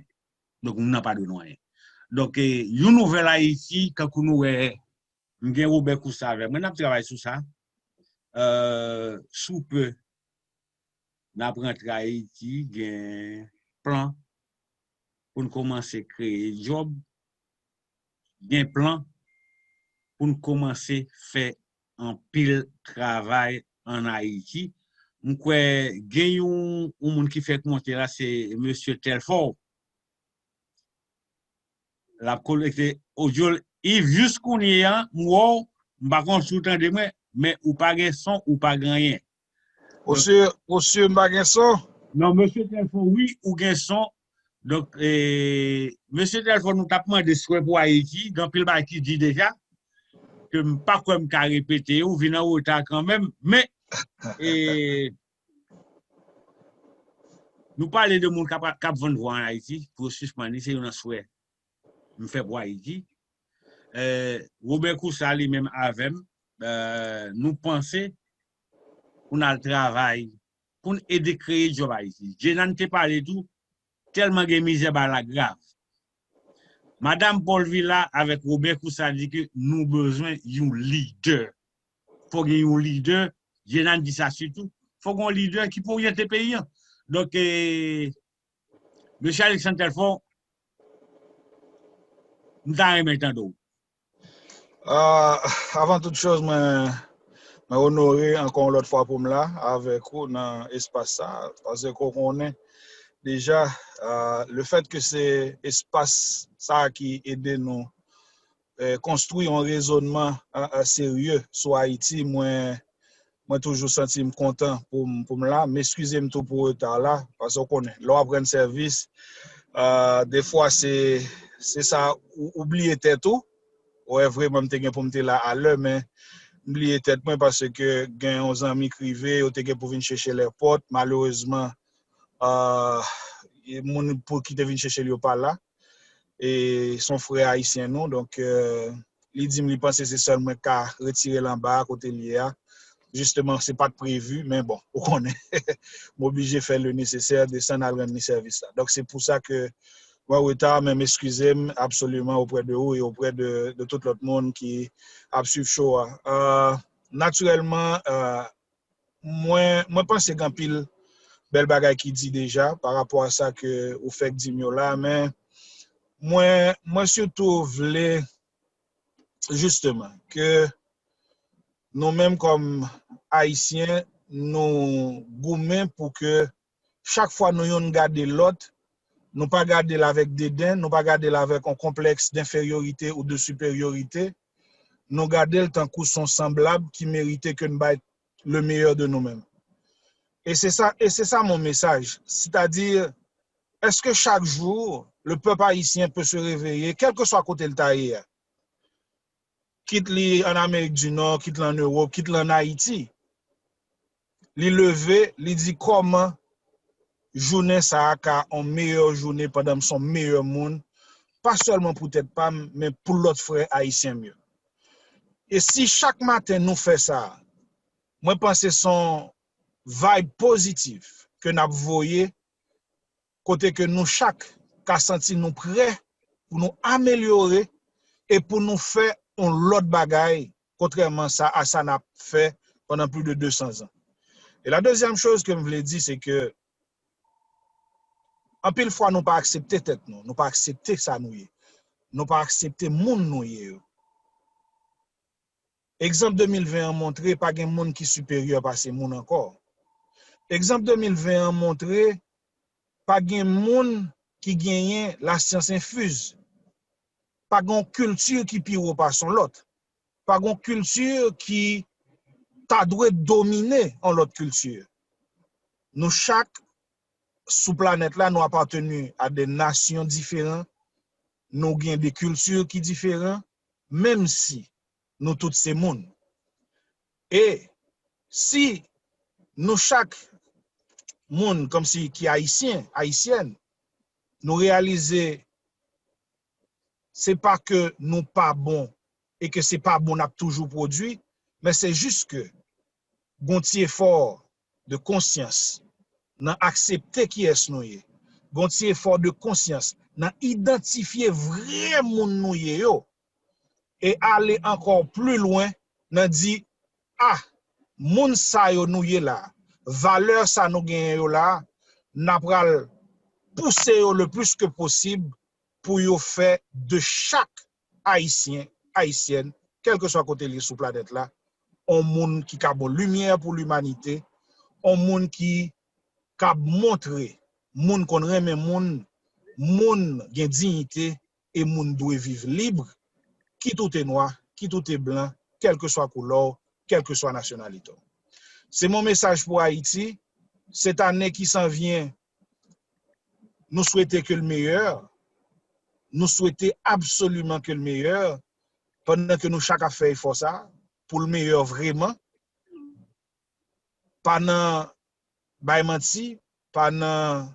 Donc nous n'avons pas de moyens. Donc une nouvelle Haïti quand nous m'gen Robert Koussa avec moi n'a travaille sur ça. Sous peu n'a rentré Haïti gen plan pour nous commencer à créer job, gen plan pour nous commencer à faire un pile travail en Haïti. Nous quoi gen un monde qui fait monter là c'est monsieur Telfort. La collecte audio Yves jusqu'on y a moi m'pa kon soutan de moi mais ou pas gen son ou pas gen rien. Monsieur m'pa gen son? Non monsieur Telfort oui ou gen son. Donc monsieur Telfort nous t'a demandé souhait pour Haïti dans pile ba qui dit déjà que pas comme ka répéter ou vinn en retard quand même mais nous parler de monde cap vendre voix en Haïti pour suspendre c'est un souhait me fait pour Haïti. Robert Koussa lui-même avec nous penser qu'on a le travail pour aider créer job Haïti. Je n'en t'ai parlé tout tellement de misère la grave. Madame Paul Villa avec Robert Koussa dit que nous besoin d'un leader. Faut qu'il y ait un leader, je n'en dis ça surtout. Faut qu'on leader qui pour orienter pays. Donc monsieur Alexandre Telfort nous t'en remettons. Avant toute chose, je honoré encore l'autre fois pour là avec vous dans l'espace ça parce qu'on connaît déjà le fait que c'est espace ça qui aide nous construire un raisonnement sérieux sur Haïti. Moi toujours senti content pour là, m'excusez-moi tout pour retard là parce qu'on connaît l'on prend service des fois c'est ça oublier tête tout. Ouais, vraiment, je pour me là à l'heure, mais oublié tête moi parce que j'ai un ami privé, ou pour venir chercher les portes. Malheureusement, mon pour qui te venir chercher lui pas là. Et son frère haïtien non, donc il dit me pense c'est seulement qu'à retirer l'en bas à côté lié. Justement, c'est pas prévu, mais bon, on connaît. M'obligé faire le nécessaire de s'en aller rendre service là. Donc c'est pour ça que moi, retard, mais m'excusez-moi absolument auprès de vous et auprès de tout l'autre monde qui a suivi show. Naturellement, moi pense qu'il y a pile belle bagaille qui dit déjà par rapport à ça que vous faites dit là, mais moi surtout voulais justement que nous-mêmes comme Haïtiens, nous goûtons pour que chaque fois nous regardions l'autre, nous pas garder là avec dédain, nous pas garder là avec un complexe d'infériorité ou de supériorité, nous garder le temps qu'on sont semblables qui méritaient que nous baillons le meilleur de nous-mêmes. Et c'est ça mon message, c'est-à-dire est-ce que chaque jour le peuple haïtien peut se réveiller quel que soit côté le taille, quitte li en Amérique du Nord, quitte en Europe, quitte en Haïti, li lever, li dit comment journée ça a en meilleure journée pendant son meilleur monde pas seulement pour tête pas, mais pour l'autre frère haïtien mieux. Et si chaque matin nous fait ça, moi pense que son vibe positif que nous voyons, côté que nous chaque qu'a senti nous prêts pour nous améliorer et pour nous faire un lot de bagaille, contrairement à ça n'a fait pendant plus de 200 ans. Et la deuxième chose que je voulais dire, c'est que en pile fois, nous pas accepter tête nous pas accepter ça nous pas accepter moun nous yé. Exemple 2020 a montré pas gen moun qui supérieur par ces moun encore. Exemple 2020 a montré pas gen moun qui gagne la science infuse. Pas gon culture qui pire par son l'autre. Pas gon culture qui t'a doit dominer en l'autre culture. Nous chaque sous planète là nous appartenu à des nations différentes, nous avons des cultures qui différentes, même si nous tous ces monde. Et si nous chaque monde comme si qui haïtien, haïtienne, nous réaliser c'est pas que nous pas bon et que c'est pas bon n'a toujours produit, mais c'est juste que gon ti effort de conscience nan accepter qui est nous yé. Gon ti effort de conscience nan identifier vrai moun nou yé yo et aller encore plus loin nan di ah moun sa yo nou yé là, valeur sa nou gen yo là, n'a pral pousser yo le plus que possible pour yo faire de chaque haïtien, haïtienne, quel que soit côté li sous planète là, un monde qui a bon lumière pour l'humanité, un monde qui a montré monde qu'on remet monde gen dignité et monde doit vivre libre, qui tout est noir, qui tout est blanc, quelle que soit couleur, quelle que soit nationalité. C'est mon message pour Haïti. Cette année qui s'en vient, nous souhaitons que le meilleur. Nous souhaitons absolument que le meilleur, pendant que nous chaque fait effort ça, pour le meilleur vraiment, pendant bay menti, pendant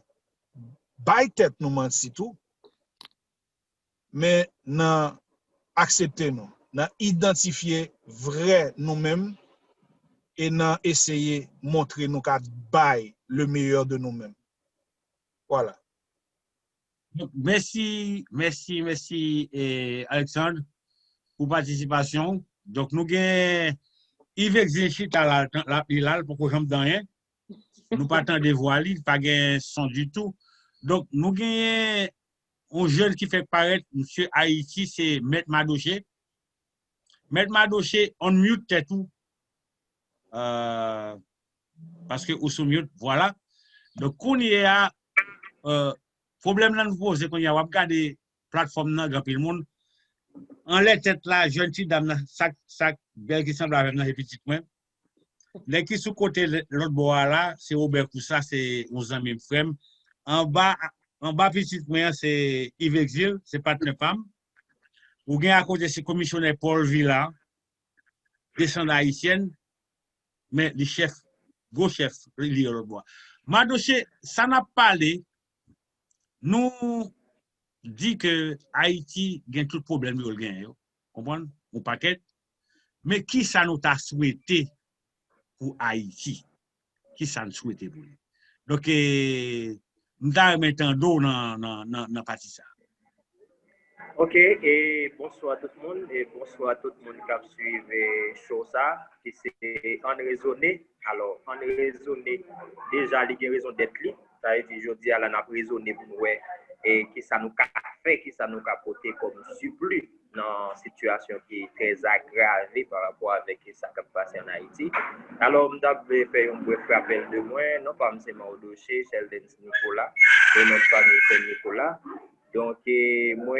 bay tête nous menti tout, mais nan accepter nous, nan identifier vrai nous-mêmes et nan essayer montrer nous qu'à bay le meilleur de nous-mêmes. Voilà. Donc, merci, Alexandre, pour participation. Donc, nous avons Yves Exercit à la pour que j'aime dans rien. Nous pas tant de voix, pas de son du tout. Donc, nous avons un jeune qui fait paraître, monsieur Ayiti, c'est Maître Madoché. Maître Madoché, on mute tout. Parce que ou sous mute, voilà. Donc, on y a problème là nous pose qu'on y a regarder plateforme là grand pile monde en les tête là jeune petite dame ça belle qui semble avec dans petit moi les qui sous côté l'autre bois là c'est Robert Coussa c'est mon ami frère en bas petit moi c'est Yves Exil c'est partenaire femme ou bien à côté c'est commissionnaire Paul Villa descendant haïtienne mais le chef gros chef l'autre bois Madoché ça n'a parlé nous dit que Haïti gagne tout problème yo gagne, comprendre ou paquet mais qui ça nous t'a souhaité pour Haïti qui ça nous souhaité pour lui donc nous t'a mettant d'eau dans partie ça. Ok, et bonsoir tout le monde, et bonsoir tout le monde qui a suivi show ça, qui c'est en raisonné. Alors, en raisonné, déjà, il y a raison d'être là. Ça veut dire, je dis, on a raisonné pour nous, et qui ça nous a fait, qui ça nous a porté comme surplus dans une situation qui est très aggravée par rapport avec ce qui s'est passé en Haïti. Alors, je vais faire un bref rappel de moi, non pas M. Maudoché, Sheldon Nicolas, et notre famille c'est Nicolas. Donc, moi,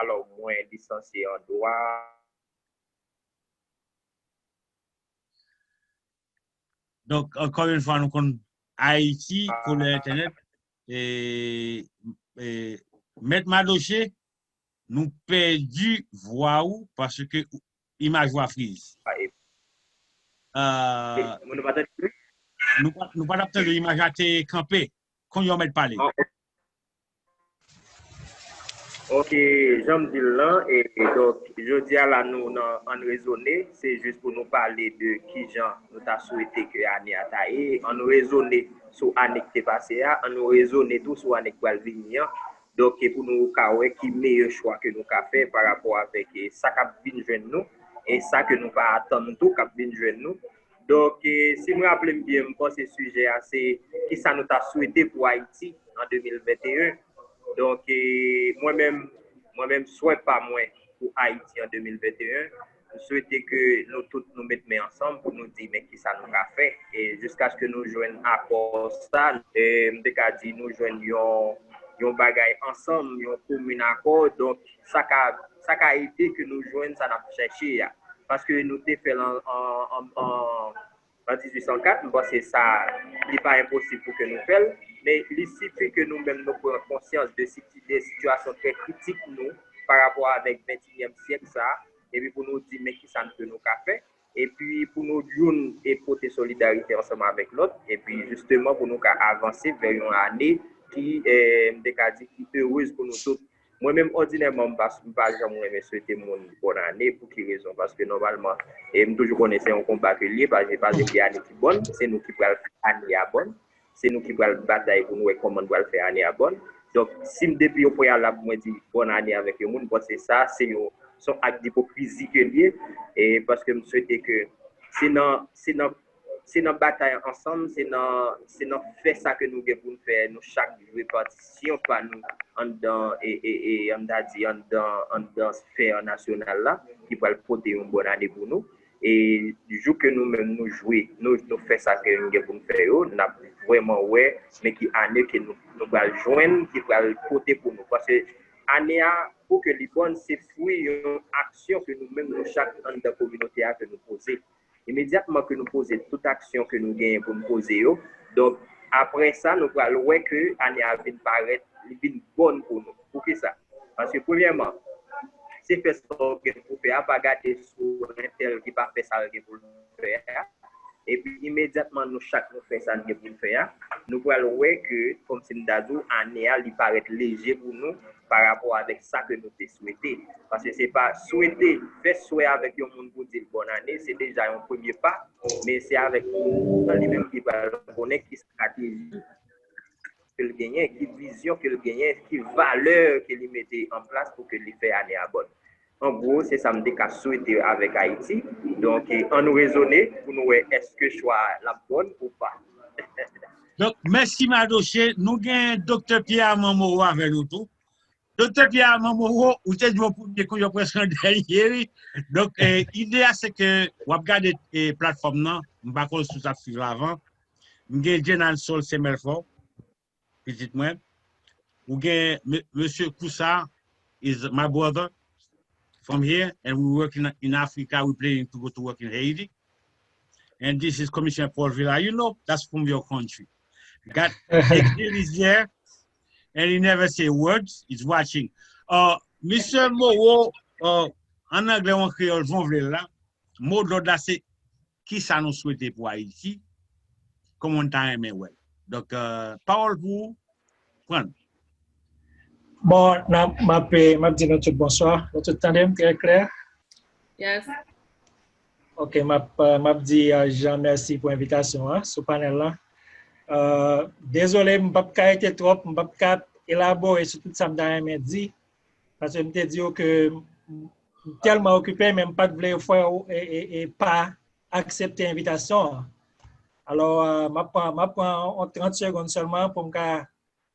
alors, moi, licencié en droit. Donc, encore une fois, nous connaissons Haïti pour l'Internet et Maître Madoché, nous perdu voix ou parce que image voix frise. Nous pas attendre l'image à te camper quand on met parler. Ok, j'aime dire là, et donc, je dis à la nous, en raisonner, c'est juste pour nous parler de qui Jean nous t'a souhaité que l'année a taillé, en nous raisonner sur l'année qui est passée, en nous raisonner tout sur l'année qui va venir. Donc, pour nous, qui meilleur choix que nous avons fait par rapport avec ça qui vient de nous, et ça que nous pas attendre tout qui vient de nous. Donc, si je me rappelle bien, je pense que ce sujet, c'est qui ça nous t'a souhaité pour Haïti en 2021. Donc, moi-même, souhaite pas moins pour Haïti en 2021. Je souhaitais que nous tous nous mettions ensemble pour nous dire mais qui ça nous a fait. Et jusqu'à ce que nous joignions un accord, ça, nous joignions un bagage ensemble, un commun accord. Donc, ça a été que nous joignons, ça n'a cherché. Parce que nous avons fait en 1804, bon, c'est ça, il n'est pas impossible pour que nous fassions, mais il suffit que nous-mêmes nous prenions conscience de des situations très critiques nous, par rapport avec le 21e siècle, ça, et puis pour nous dire, mais qui ça ne peut nous faire, et puis pour nous dire et porter solidarité ensemble avec l'autre, et puis justement pour nous avancer vers une année qui est heureuse pour nous tous. Moi-même, ordinairement, je ne vais pas jamais souhaiter mon bonne année. Pour quelle raison? Parce que normalement, je toujours connaissais un combat que lié, parce que pas une année qui bonne, c'est nous qui pouvons faire année à bonne, c'est nous qui pouvons batailler pour nous et comment nous allons faire année à bonne. Donc, si depuis au préalable, moi, dis bonne année avec le monde, c'est ça, c'est son acte d'hypocrisie que lié, et parce que je souhaitais que c'est notre bataille ensemble, c'est notre fait ça que nous devons faire, nous chaque répartition par nous en dans et on a dit en dans sphère nationale là qui va porter une bonne année pour nous et du jour que nous-mêmes nous jouer nous fait ça que nous devons faire on a vraiment ouais mais qui année que nous va joindre qui va porter pour nous parce que année pour que les bonnes c'est fruit une action que nous-mêmes nous chaque dans la communauté que nous poser immédiatement que nous poser toute action que nous gagnons pour nous poser donc après ça nous allons voir que année à venir paraître une bonne pour nous pour que ça parce que premièrement c'est faire ça que pour faire pas garder sur un tel qui pas fait ça pour faire et puis immédiatement nous chaque nous fait ça pour faire nous allons voir que comme c'est d'adou année à lui paraître léger pour nous par rapport avec ça que nous te souhaité parce que c'est pas souhaiter faire souhait avec un monde pour dire bonne année c'est déjà un premier pas mais c'est avec nous lui-même qui va connaître qui stratégie que le gagnait, qui vision que le gagnait, qui valeur qu'il mettait en place pour que le fait année à bonne. En gros, c'est ça me dit qu'à souhaiter avec Haïti. Donc, on nous raisonner pour nous est-ce que choix la bonne ou pas. Donc, merci Madoché. Nous avons Dr. Pierre Mamoro avec nous tout. Dr. Pierre Mamoro, vous êtes mon premier qu'on a presque derrière. Donc, l'idée, c'est que vous regardez la plateforme, non? Je ne sais pas si vous avez suivi avant. Nous avons Jenan Sol Semelfort. Petit moi. Ou get Monsieur Koussa is my brother from here, and we work in Africa. We planning to go to work in Haiti. And this is Commissioner Paul Villa. You know, that's from your country. Got Exil is there, and he never say words. He's watching. Monsieur Moreau, en anglais on créole, j'en veux là. Mot de là c'est qui ça nous souhaite pour Haïti, comme on t'a aimé ouais. Donc, parole pour prendre. Bon, m'a dit tout bonsoir. Notre tandem très clair. Yes. OK, m'a dit Jean merci pour l'invitation hein, sur le panel là. Désolé, je ne peux pas être trop, je ne peux pas élaborer sur tout ça que dit parce que je me dis que tellement occupé même pas de vouloir faire et pas accepter l'invitation. Alors, je prends 30 secondes seulement pour me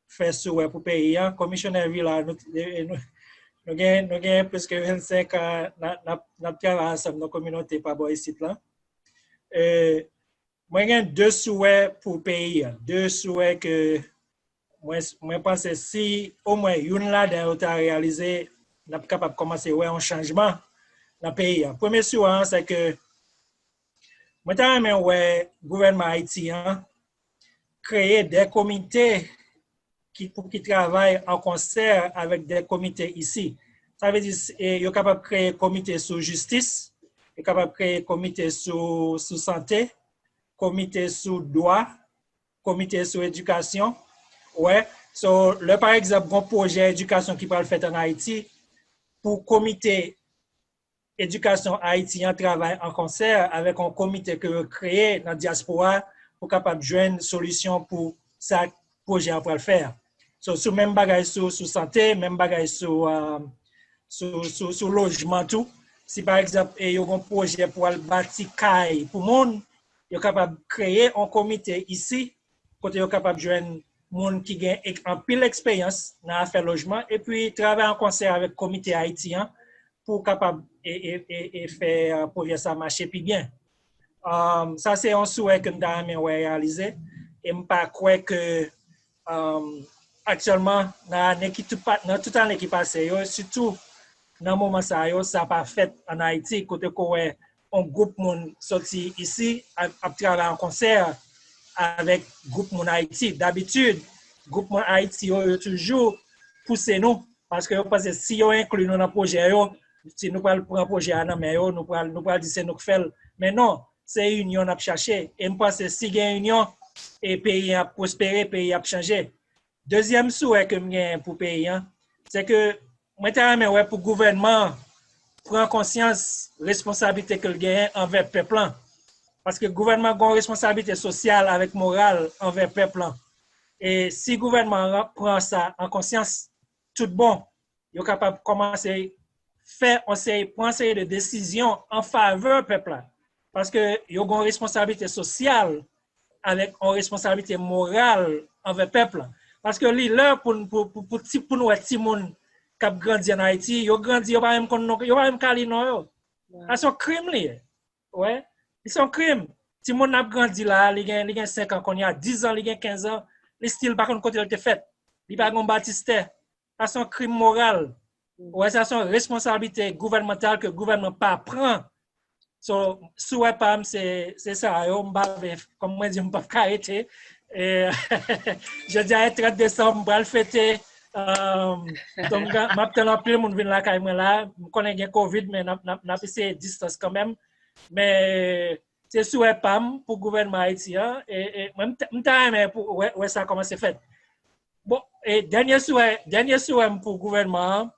faire souhait pour le pays. Commissionnaire Villa, nous avons plus que 25 ans, nous travaillons ensemble dans la communauté par rapport ici. Moi, j'ai deux souhaits pour le pays. Deux souhaits que moi pense que si au moins une là a réalisé, nous sommes capables de commencer à voir un changement dans le pays. Le premier souhait, c'est que moi, le gouvernement haïtien créer des comités qui travaillent en concert avec des comités ici. Ça veut dire qu'il est capable de créer un comité sur justice, il est capable de créer un comité sur santé, comité sur droit, comité sur éducation. Ouais, So, là, par exemple, un projet d'éducation qui va le faire en Haïti, pour comité éducation haïtien travaille en concert avec un comité que créé dans la diaspora pour capable de joindre une solution pour ça projet à le faire. So, sur même bagage sur santé, même bagage sur logement tout. Si par exemple, il y a un projet pour le bâtir caille pour monde, il est capable de créer un comité ici, côté est capable de joindre monde qui gagne en pile expérience dans l'affaire logement et puis travailler en concert avec le comité haïtien pour capable et faire pour ça marcher plus bien. Ça c'est un souhait que nous avons réalisé et je ne crois que actuellement dans toute l'année qui passe, surtout dans le moment ça n'a pas fait en Haïti côté qu'on un groupe monde sorti ici à travailler en concert avec groupe mon Haïti. D'habitude, groupe mon Haïti a toujours poussé nous parce que si on inclut nous dans le projet, si nous prenons un projet à nous prenons dire c'est nous qui faisons. Mais non, c'est une union à chercher. Et je pense que si il y a une union, et pays a prospéré, pays a changé. Deuxième souhait que j'ai pour le pays, c'est que moi, pour le gouvernement, prendre conscience de la responsabilité que le gagne envers le peuple. Parce que le gouvernement a une responsabilité sociale avec morale envers le peuple. Et si le gouvernement prend ça en conscience, tout bon, il est capable de commencer à prendre une série de décisions en faveur du peuple. Parce qu'il y a une responsabilité sociale avec une responsabilité morale envers le peuple. Parce que là, pour nous, petits gens qui ont grandi en Haïti, ils ont grandi, ils n'ont pas même cali. C'est un crime. Ouais. C'est un crime. Si mon a grandi là, il y a 5 ans, il y a 10 ans, il y a 15 ans, les styles par contre côté il fait. Il pas un baptiste. C'est un crime moral. Ouais, c'est une responsabilité gouvernementale que le gouvernement pas prend. So, souhait pas c'est ça, comme moi je ne peux pas arrêter. Et je dis à 30 décembre, je vais le fêter. Donc, maintenant, plus le monde vient là, quand même là, je connais bien Covid, mais on a essayé distance quand même. Mais c'est souhait pas pour le gouvernement haïtien. Et même pour ouais, ça comment c'est fait. Bon, et dernier souhait pour le gouvernement.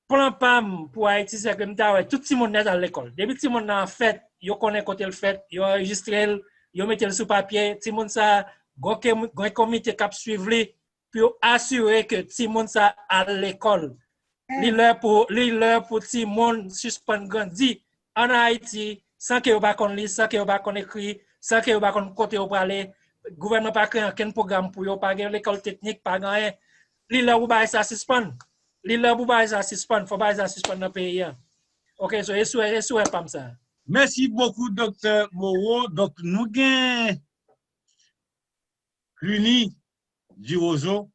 Plan PAM pour Haïti, c'est que tout le monde est à l'école. Depuis que tout le monde a fait, il connaît côté le fait, il a enregistré, il met le sous papier, tout le monde ça, un comité qui suivre pour assurer que tout le monde ça à l'école. L'heure pour tout le monde suspend grandi en Haïti sans que vous pas lire, sans que vous pas écrire, sans que vous pas côté où aller. Le gouvernement pas créé aucun programme pour vous, pas l'école technique, pas rien. L'heure où ça suspend. L'île pour pas ça suspend, faut pas ça suspend dans le pays. OK, so est pas ça. Merci beaucoup, Dr. Moreau. Donc, nous avons Cluny du Roseau,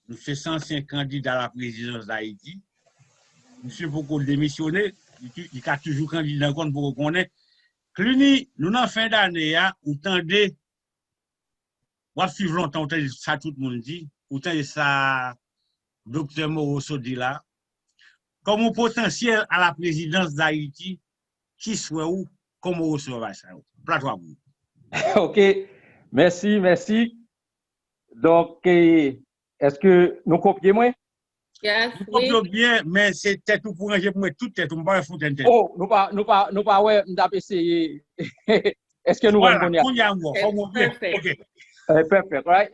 nous sommes ancien candidat à la présidence d'Haïti. Monsieur beaucoup démissionné, il a toujours candidat pour reconnaître. Cluny, nous en fin d'année, ou tendez, on va suivre longtemps, ça tout le monde dit, ou tendez ça. Docteur Moreau dit là, comme un potentiel à la présidence d'Haïti, qui soit où, comment recevoir ça? Plateau. OK, merci. Donc, est-ce que nous copions moi? Yes, nous copions bien, mais c'est tête pour ranger pour tout tête, on va foutre tête. Oh, nous pas ouais, nous avons essayé. Est-ce que nous voilà, allons perfect. OK. Perfect, right?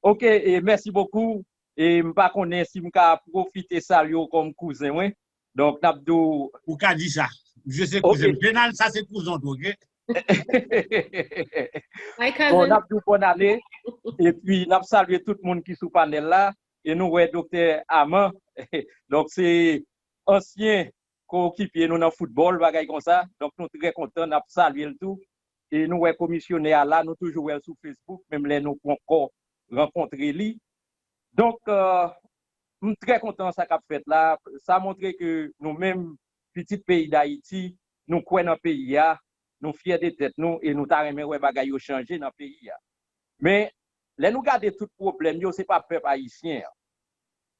OK, et merci beaucoup. Et je ne sais pas si je peux profiter de ça comme cousin. Ouais? Donc, Nabdou. Ou qu'a dit ça? Je sais cousin. Pénal, ça c'est cousin, OK? Bon, Nabdou, bonne année. Et puis, nous saluons tout le monde qui est sous le panel là. Et nous, ouais, docteur Aman. Donc, c'est ancien coéquipier nous dans le football, bagaille comme ça. Donc, nous sommes très contents, nous saluons le tout. Et nous, ouais, commissionnaire là, nous toujours sur Facebook, même là, nous encore rencontrer lui. Donc, je suis très content de ce qu'a fait là. Ça montre que nous-mêmes, petit pays d'Haïti, nous croyons dans le pays, nous fiers de tête nous et nous avons ouais bagaille changer dans le pays. Mais, là, nous regardons tout problème, ce n'est pas le peuple haïtien.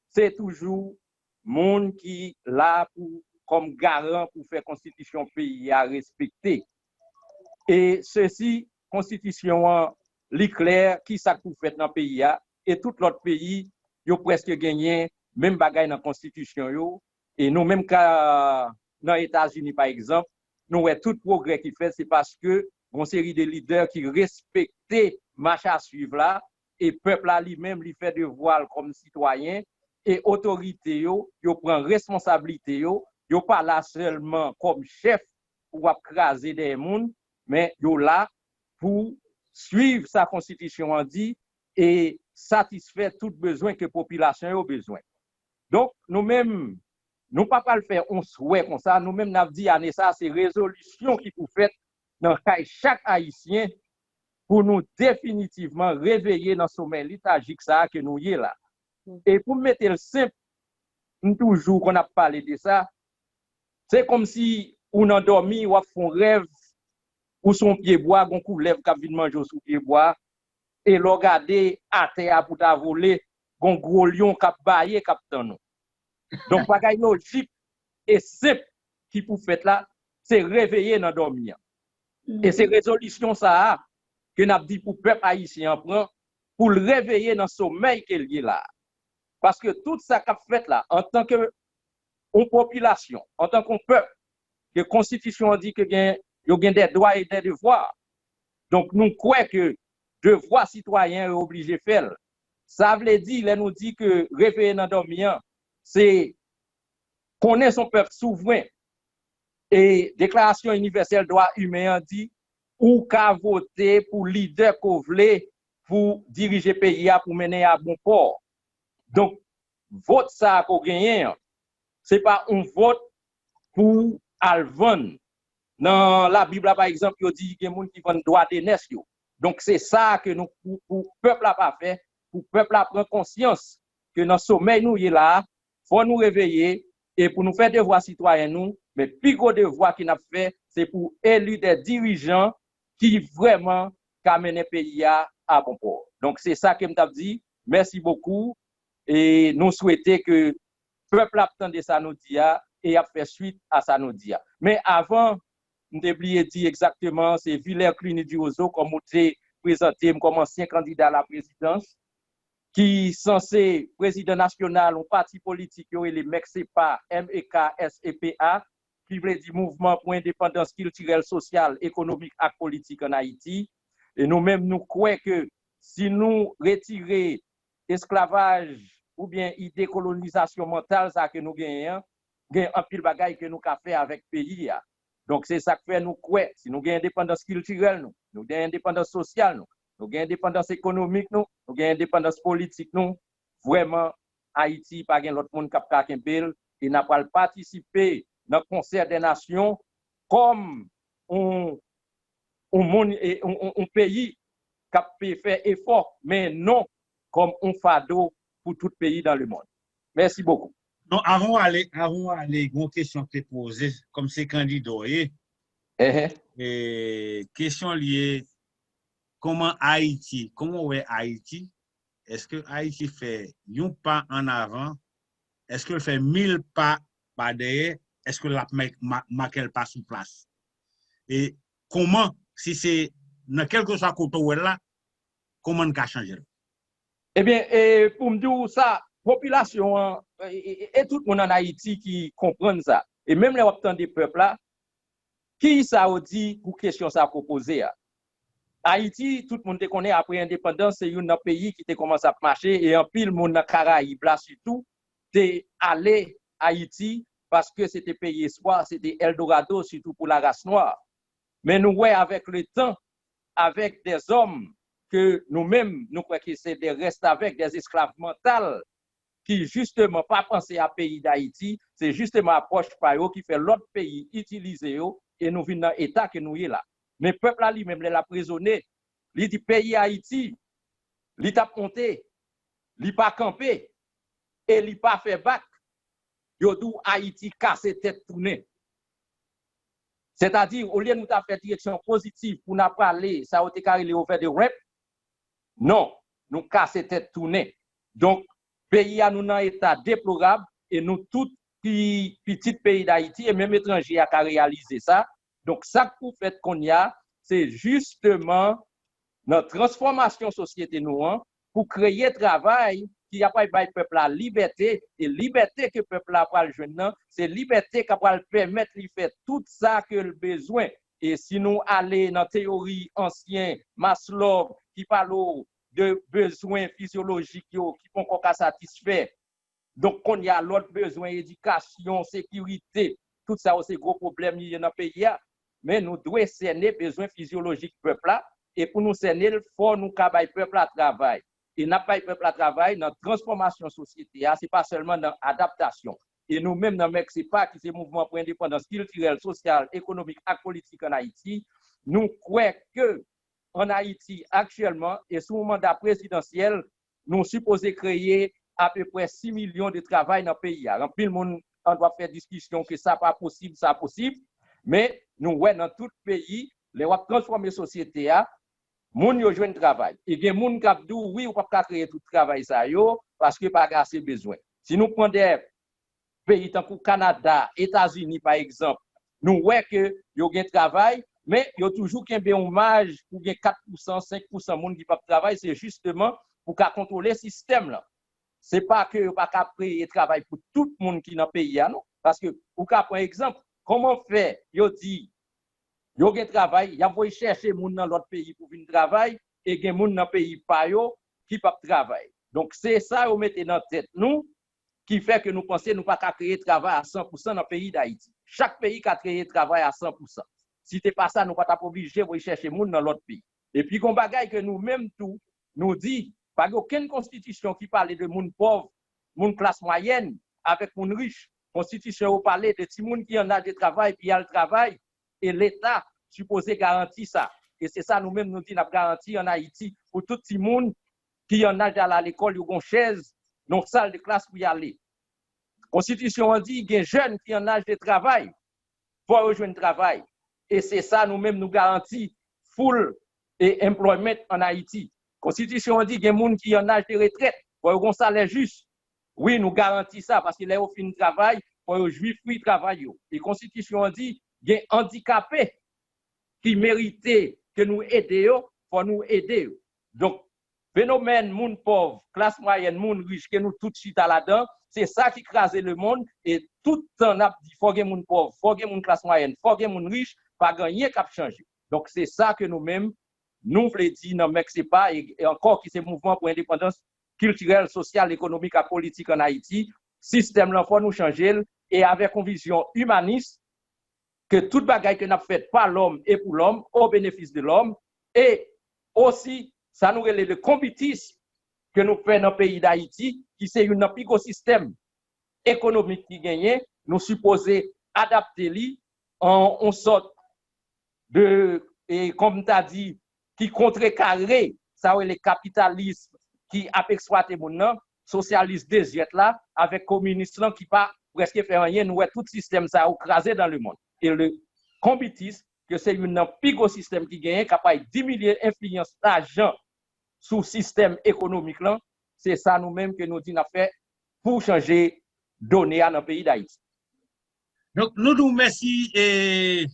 C'est toujours le monde qui est là comme garant pour faire la constitution pays à respecter. Et ceci, constitution, l'éclair, qui ça pour faire dans le pays, et tout l'autre pays, yo presque gagné même bagaille dans la constitution yo, et nous même qu'à dans les États-Unis par exemple, nous ouais tout progrès qui fait c'est parce que une série de leaders qui respectaient marche à suivre là et peuple là lui-même lui fait devoir comme citoyen et autorité yo prend responsabilité yo pas là seulement comme chef pour craser des monde mais yo là pour suivre sa constitution en dit et satisfaire tout besoin que population a besoin. Donc nous-mêmes nous pas le faire on souhait comme ça, nous-mêmes n'a dit année ça c'est résolution qui pour faire dans chaque haïtien pour nous définitivement réveiller dans sommeil liturgique ça que nous y est là. Et pour mettre le simple toujours qu'on a parlé de ça, c'est comme si on endormi ou font rêve ou son pied bois gon coulève cap vinn manger sous pied bois et l'on regarder à terre pour ta voler gon gros lion cap bailler cap dans nous. Donc bagay logique et simple qui pour fait là, c'est réveiller dans dormir. Et c'est résolution ça que n'a dit pour peuple haïtien prend pour le réveiller dans sommeil qu'il est là. Parce que tout ça qu'a fait là en tant que population, en tant qu'on peuple, que la constitution dit que y a des droits et des devoirs. Donc nous croyons que devoir citoyen est obligé de faire. Ça veut dire, là nous dit que réveiller dans dormir, c'est connaître son peuple souverain. Et déclaration universelle droits humains dit ou qu'à voter pour leader qu'on veut pour diriger le pays pour mener à bon port. Donc vote ça qu'on gagne, c'est pas un vote pour Alvan. Dans la Bible par exemple, il dit qu'il y a des gens qui vont droit d'aînesse. Donc c'est ça que nous pour peuple a pas fait, pour peuple a prendre conscience que dans sommeil nous est là, faut nous réveiller et pour nous faire devoir citoyen nous, mais plus gros devoir qu'il a fait, c'est pour élire des dirigeants qui vraiment amènent le pays à bon port. Donc c'est ça que m't'a dit. Merci beaucoup et nous souhaitons que le peuple attende ça nous dit et a fait suite à ça nous dit. Mais avant m't'a oublié dire exactement c'est Villers Cluny du Ozo comme m't'a présenté comme ancien candidat à la présidence qui censé président national un parti politique et les MECSEPA MEKSEPA qui veut dire mouvement pour indépendance culturelle, sociale, économique et politique en Haïti. Et nous-mêmes, nous croyons que si nous retirons esclavage ou bien idée colonisation mentale, ça que nous gagnons, gagnons un pile bagaille que nous avons fait avec le pays. Donc, c'est ça que fait nous croyons. Si nous gagnons indépendance culturelle, nous gagnons indépendance sociale, nous gagnons indépendance économique, nous gagnons indépendance politique, vraiment, Haïti, pas gagne l'autre monde qui a kempel et n'a pas participé dans le concert des nations comme un pays qui a fait effort, mais non comme un fardeau pour tout pays dans le monde. Merci beaucoup. Non, avant d'aller, une question qui est posée, comme c'est candidat, et question liée, comment est Haïti? Est-ce que Haïti fait un pas en avant? Est-ce qu'elle fait 1000 pas derrière? Est-ce que la marque pas sous place? Et comment, si c'est dans quelque soit côté là, comment on peut changer? Eh bien, pour me dire ça, population et tout le monde en Haïti qui comprend ça, et même les habitants des peuples là, qui ça a dit pour question ça proposé? Haïti, tout le monde connaît après l'indépendance, c'est un pays qui a commencé à marcher et en pile monde dans Caraïbes là surtout, t'es allé Haïti parce que c'était pays espoir, c'était Eldorado surtout pour la race noire. Mais nous voyons avec le temps, avec des hommes que nous-mêmes, nous croyons que c'est des restes avec des esclaves mentaux qui justement pas penser à pays d'Haïti, c'est justement approche par eux qui fait l'autre pays utiliser eux et nous venons dans l'état que nous y là. Mais le peuple lui-même l'a prisonnier, il dit pays Haïti, il t'a monté, il pas campé et il pas fait bac. Yo dou Haïti casse tête tourner. C'est-à-dire au lieu de nous faire direction positive pour nous parler, ça a été carré les offres de rep. Non, nous casse tête tourner. Donc pays a nous dans état déplorable et nous tout petit pays d'Haïti et même étrangers a réalisé ça. Donc ça pour fait qu'on y a, c'est justement notre transformation société nous pour créer travail qui a pas bail peuple la liberté et liberté que peuple a pas le jeune c'est liberté qui va permettre de faire tout ça que le besoin et si nous aller dans théorie ancien Maslow qui parle de besoins physiologiques qui font qu'on satisfaire donc on y a l'autre besoin éducation sécurité tout ça c'est gros problème il y a dans le pays mais nous devons cerner besoins physiologiques peuple là et pour nous cerner il faut nous cabaye peuple à travail et n'a pas peuple à travail dans transformation société c'est pas seulement dans adaptation et nous même dans Mexipa qui c'est mouvement pour indépendance culturelle sociale économique et politique en Haïti nous croyons que en Haïti actuellement et sous le mandat présidentiel nous supposons créer à peu près 6 millions de travail dans le pays en plus le monde on doit faire discussion que ça pas possible ça possible mais nous ouais dans tout pays les va transformer société moun yo joine travail et gen moun k'ap dou oui ou pas créer tout travail ça yo parce que pas assez besoin si nous prenons des pays tant que Canada États-Unis par exemple nous ouais que yo gen travail mais yo toujours qu'un hommage pour gen 4% 5% moun qui pas travail c'est justement pour qu'à contrôler système là c'est pas que pas qu'à créer travail pour tout le monde qui dans pays non parce que ou ka par exemple comment faire yo dit yo gen travail, y a voy chercher moun dans l'autre pays pour venir travailler et gen moun dans pays pa yo qui pas travail. Donc c'est ça on mette dans tête nous qui fait que nous pensons nous pas créer travail à 100% dans le pays d'Haïti. Chaque pays a créé travail à 100%. Si c'est pas ça nous pas obligé voy chercher moun dans l'autre pays. Et puis qu'on bagaille que nous même tout nous dit pas aucune constitution qui parle de moun pauvre, moun classe moyenne avec moun riche. Constitution parle de ti moun qui en a de travail puis y a le travail et l'État supposé garantir ça. Et c'est ça nous-mêmes nous dit, nous garanti en Haïti pour tout le monde qui en a à l'école, ils ont une chaise, dans une salle de classe pour y aller. Constitution dit, il y a des jeunes qui en âge de travail, pour rejoindre le travail. Et c'est ça nous-mêmes nous garantit full et employment en Haïti. Constitution dit, il y a des gens qui en âge de retraite, pour avoir un salaire juste. Oui, nous garantit ça parce qu'il est au fin de travail, pour jouir fruit de travail. Et Constitution dit, il y a des handicapés qui méritent que nous aidions, pour nous aider. Donc, phénomène moun pauvre, classe moyenne, moun riche, que nous tout chita là-dedans, c'est ça qui crase le monde et tout le temps, il faut que moun pauvre, il faut que moun classe moyenne, il faut que moun riche, pas gagner cap changer. Donc, c'est ça que nous-mêmes, nous voulons dire dans Mexipa et encore qui c'est mouvement pour indépendance culturelle, sociale, économique et politique en Haïti. Système là, faut nous changer et avec une vision humaniste que toute bagaille que nous avons faite par l'homme et pour l'homme, au bénéfice de l'homme, et aussi, ça nous relève le compétition que nous faisons dans le pays d'Haïti, qui c'est un écosystème économique qui gagne, nous supposons adapter lui en sorte de, et comme tu as dit, qui contrecarrer, ça le capitalisme qui a exploité mon nom, socialiste désert là, avec communiste là qui pas presque fait rien, nous tout système ça écrasé dans le monde. Et le compétitisme, que c'est un écosystème qui gagne, capable de diminuer l'influence d'argent sous le système économique là, c'est ça nous-mêmes que nous disons faire pour changer données dans le pays d'Haïti. Donc, nous nous remercions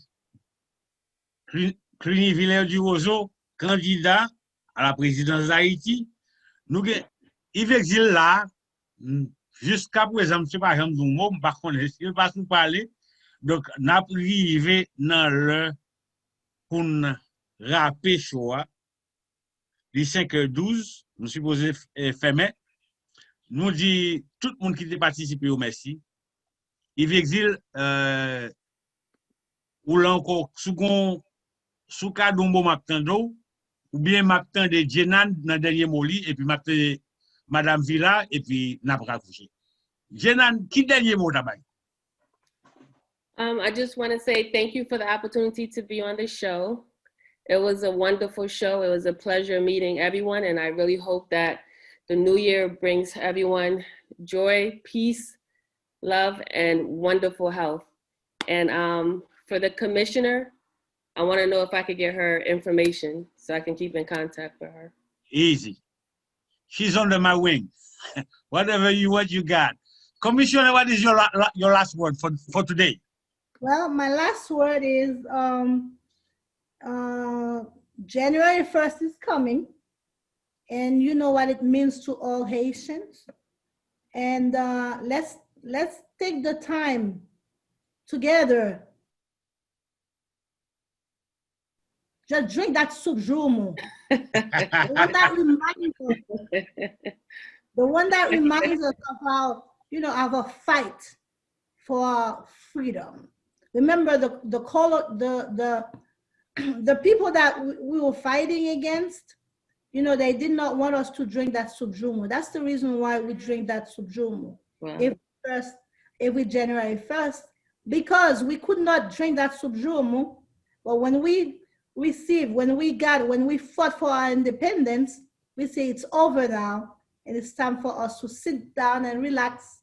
Cluny Villers du Roseau, candidat à la présidence d'Haïti. Nous Yves Exil là, jusqu'à présent, je ne sais pas, je ne par contre, je ne sais pas nous parler. Donc, nous avons arrivé dans le pour nous rappeler choix. Les 5h12, nous supposons fermer. Nous dit tout le monde qui a participé au merci. Yves Exil, ou là encore, sous cas d'un bon m'attendons, ou bien m'attend de Jenan dans le dernier moli, et puis m'attend Madame Villa, et puis n'a pas couché. Jenan, qui dernier mot d'abord? I just want to say thank you for the opportunity to be on the show. It was a wonderful show. It was a pleasure meeting everyone, and I really hope that the new year brings everyone joy, peace, love, and wonderful health. And for the commissioner, I want to know if I could get her information so I can keep in contact with her. Easy. She's under my wing. Whatever you want, you got. Commissioner, what is your last word for today? Well, my last word is January 1st is coming. and you know what it means to all Haitians. And let's take the time together. Just drink that soup jumu. The one that reminds us of our, you know, of a fight for freedom. Remember the people that we were fighting against, you know, they did not want us to drink that soup jumu. That's the reason why we drink that soup jumu. Wow. Every January 1st, because we could not drink that soup jumu. But when we fought for our independence, we say it's over now, and it's time for us to sit down and relax.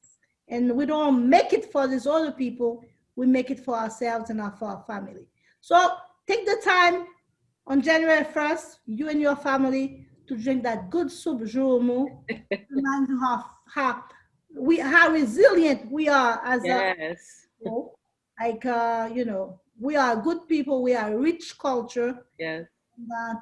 And we don't make it for these other people, we make it for ourselves and for our family. So take the time on January 1st, you and your family, to drink that good soup jumu. Remind you how resilient we are as yes. a people. Like, you know, we are good people, we are a rich culture. Yes.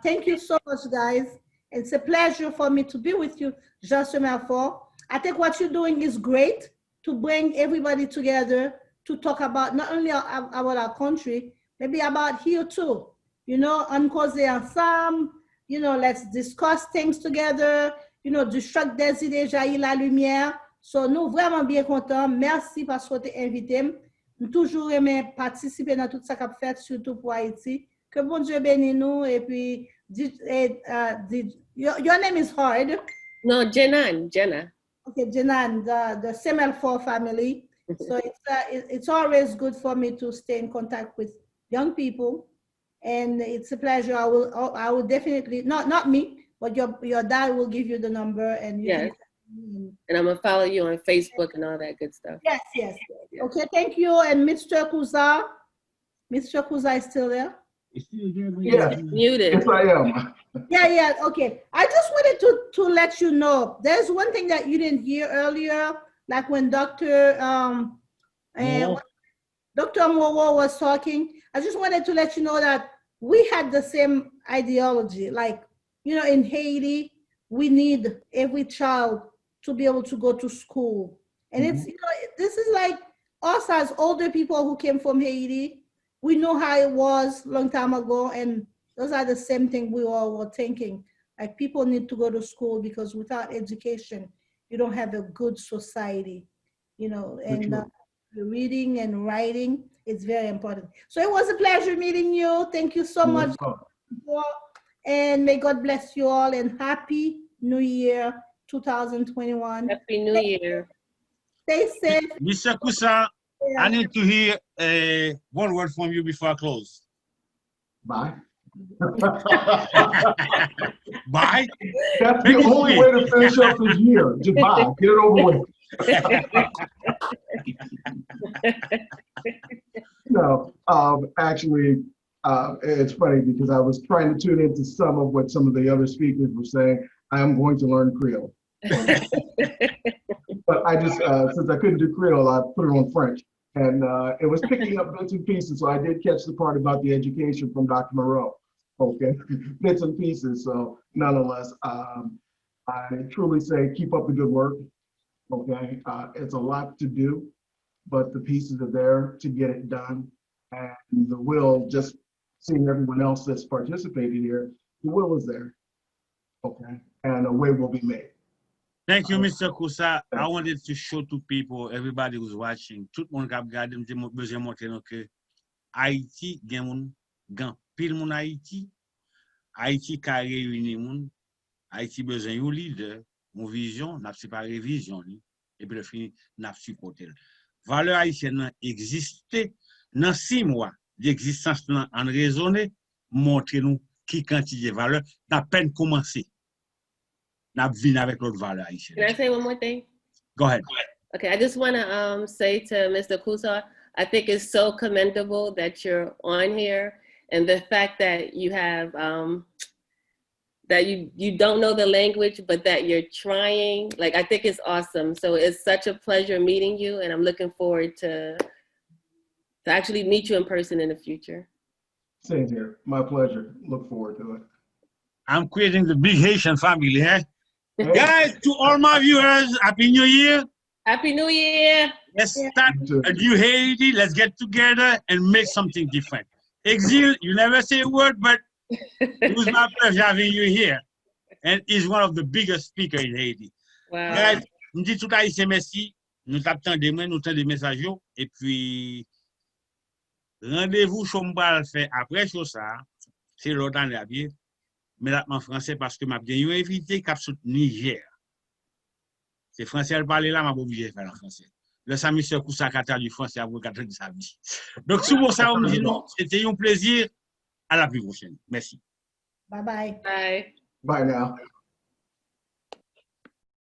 Thank you so much, guys. It's a pleasure for me to be with you, Just for. I think what you're doing is great, to bring everybody together to talk about not only about our country, maybe about here too. You know, on causer ensemble, you know, let's discuss things together, you know, du choc des idées jaillit la lumière. So, nous vraiment bien contents. Merci parce que tu es invité. Nous toujours aimé participer dans tout ça qu'on fait, surtout pour Haïti. Que bon Dieu bénisse nous. Et puis, your name is hard. No, Jenna. Okay, Jenan, the Semel4 family. So it's always good for me to stay in contact with young people, and it's a pleasure. I will definitely, not me, but your dad will give you the number, and you Yes. And I'm gonna follow you on Facebook and all that good stuff. Yes. Okay, thank you. And Mr. Kuza is still there? Yes, Muted. yes, I am. Yeah, okay. I just wanted to let you know, there's one thing that you didn't hear earlier, like when Dr. Mowo was talking. I just wanted to let you know that we had the same ideology. Like, you know, in Haiti, we need every child to be able to go to school. And it's, you know, this is like us as older people who came from Haiti. We know how it was a long time ago, and those are the same thing we all were thinking. Like, people need to go to school, because without education, you don't have a good society, you know, and reading and writing is very important. So it was a pleasure meeting you. Thank you so much. And may God bless you all, and Happy New Year 2021. Happy New Year. Stay safe. Mr. Kusa, I need to hear one word from you before I close. Bye. Bye. That's the only way to finish up this year. Just bye. Get it over with. No, actually, it's funny because I was trying to tune into some of what some of the other speakers were saying. I am going to learn Creole. But I just, since I couldn't do Creole, I put it on French. And it was picking up bits and pieces. So I did catch the part about the education from Dr. Moreau. Okay, bits and pieces. So nonetheless, I truly say keep up the good work. Okay, it's a lot to do, but the pieces are there to get it done. And the will, just seeing everyone else that's participated here, the will is there. Okay, and a way will be made. Thank you, Mr. Kusa. I wanted to show to people, everybody who's watching, tout le monde qui a regardé, j'ai besoin de montrer que Haïti, gan pile moun Haïti, Haïti ka réuni moun, Haïti besoin yon leader, mon vision, n'a pas révision, et puis le fini, n'a supporté. Valeur haïtienne existe dans 6 mois d'existence en raisonné, montrez nous qui quantité de valeur, n'a peine commencé. Can I say one more thing? Go ahead. Okay, I just want to say to Mr. Kusa, I think it's so commendable that you're on here, and the fact that you have that you don't know the language, but that you're trying. Like, I think it's awesome. So it's such a pleasure meeting you, and I'm looking forward to actually meet you in person in the future. Same here. My pleasure. Look forward to it. I'm creating the big Haitian family, eh? Guys, to all my viewers, Happy New Year. Happy New Year. Let's start a new Haiti. Let's get together and make something different. Exil, you never say a word, but it was my pleasure having you here. And he's one of the biggest speakers in Haiti. Wow. Guys, nous disons tout à l'heure merci. Nous t'attendons demain, nous t'attendons des messages. Et puis, rendez-vous, Chombal fait après ça. C'est l'autre année à bien. Mais là, en français, parce que m'a bien invité cap sur Niger. C'est français, elle parle là, m'a obligé de faire en français. Le samedi, c'est coup ça kata du français à vous 4 de samedi. Donc, sous ça, on me dit non, c'était un plaisir. À la plus prochaine. Merci. Bye bye. Bye. Bye now.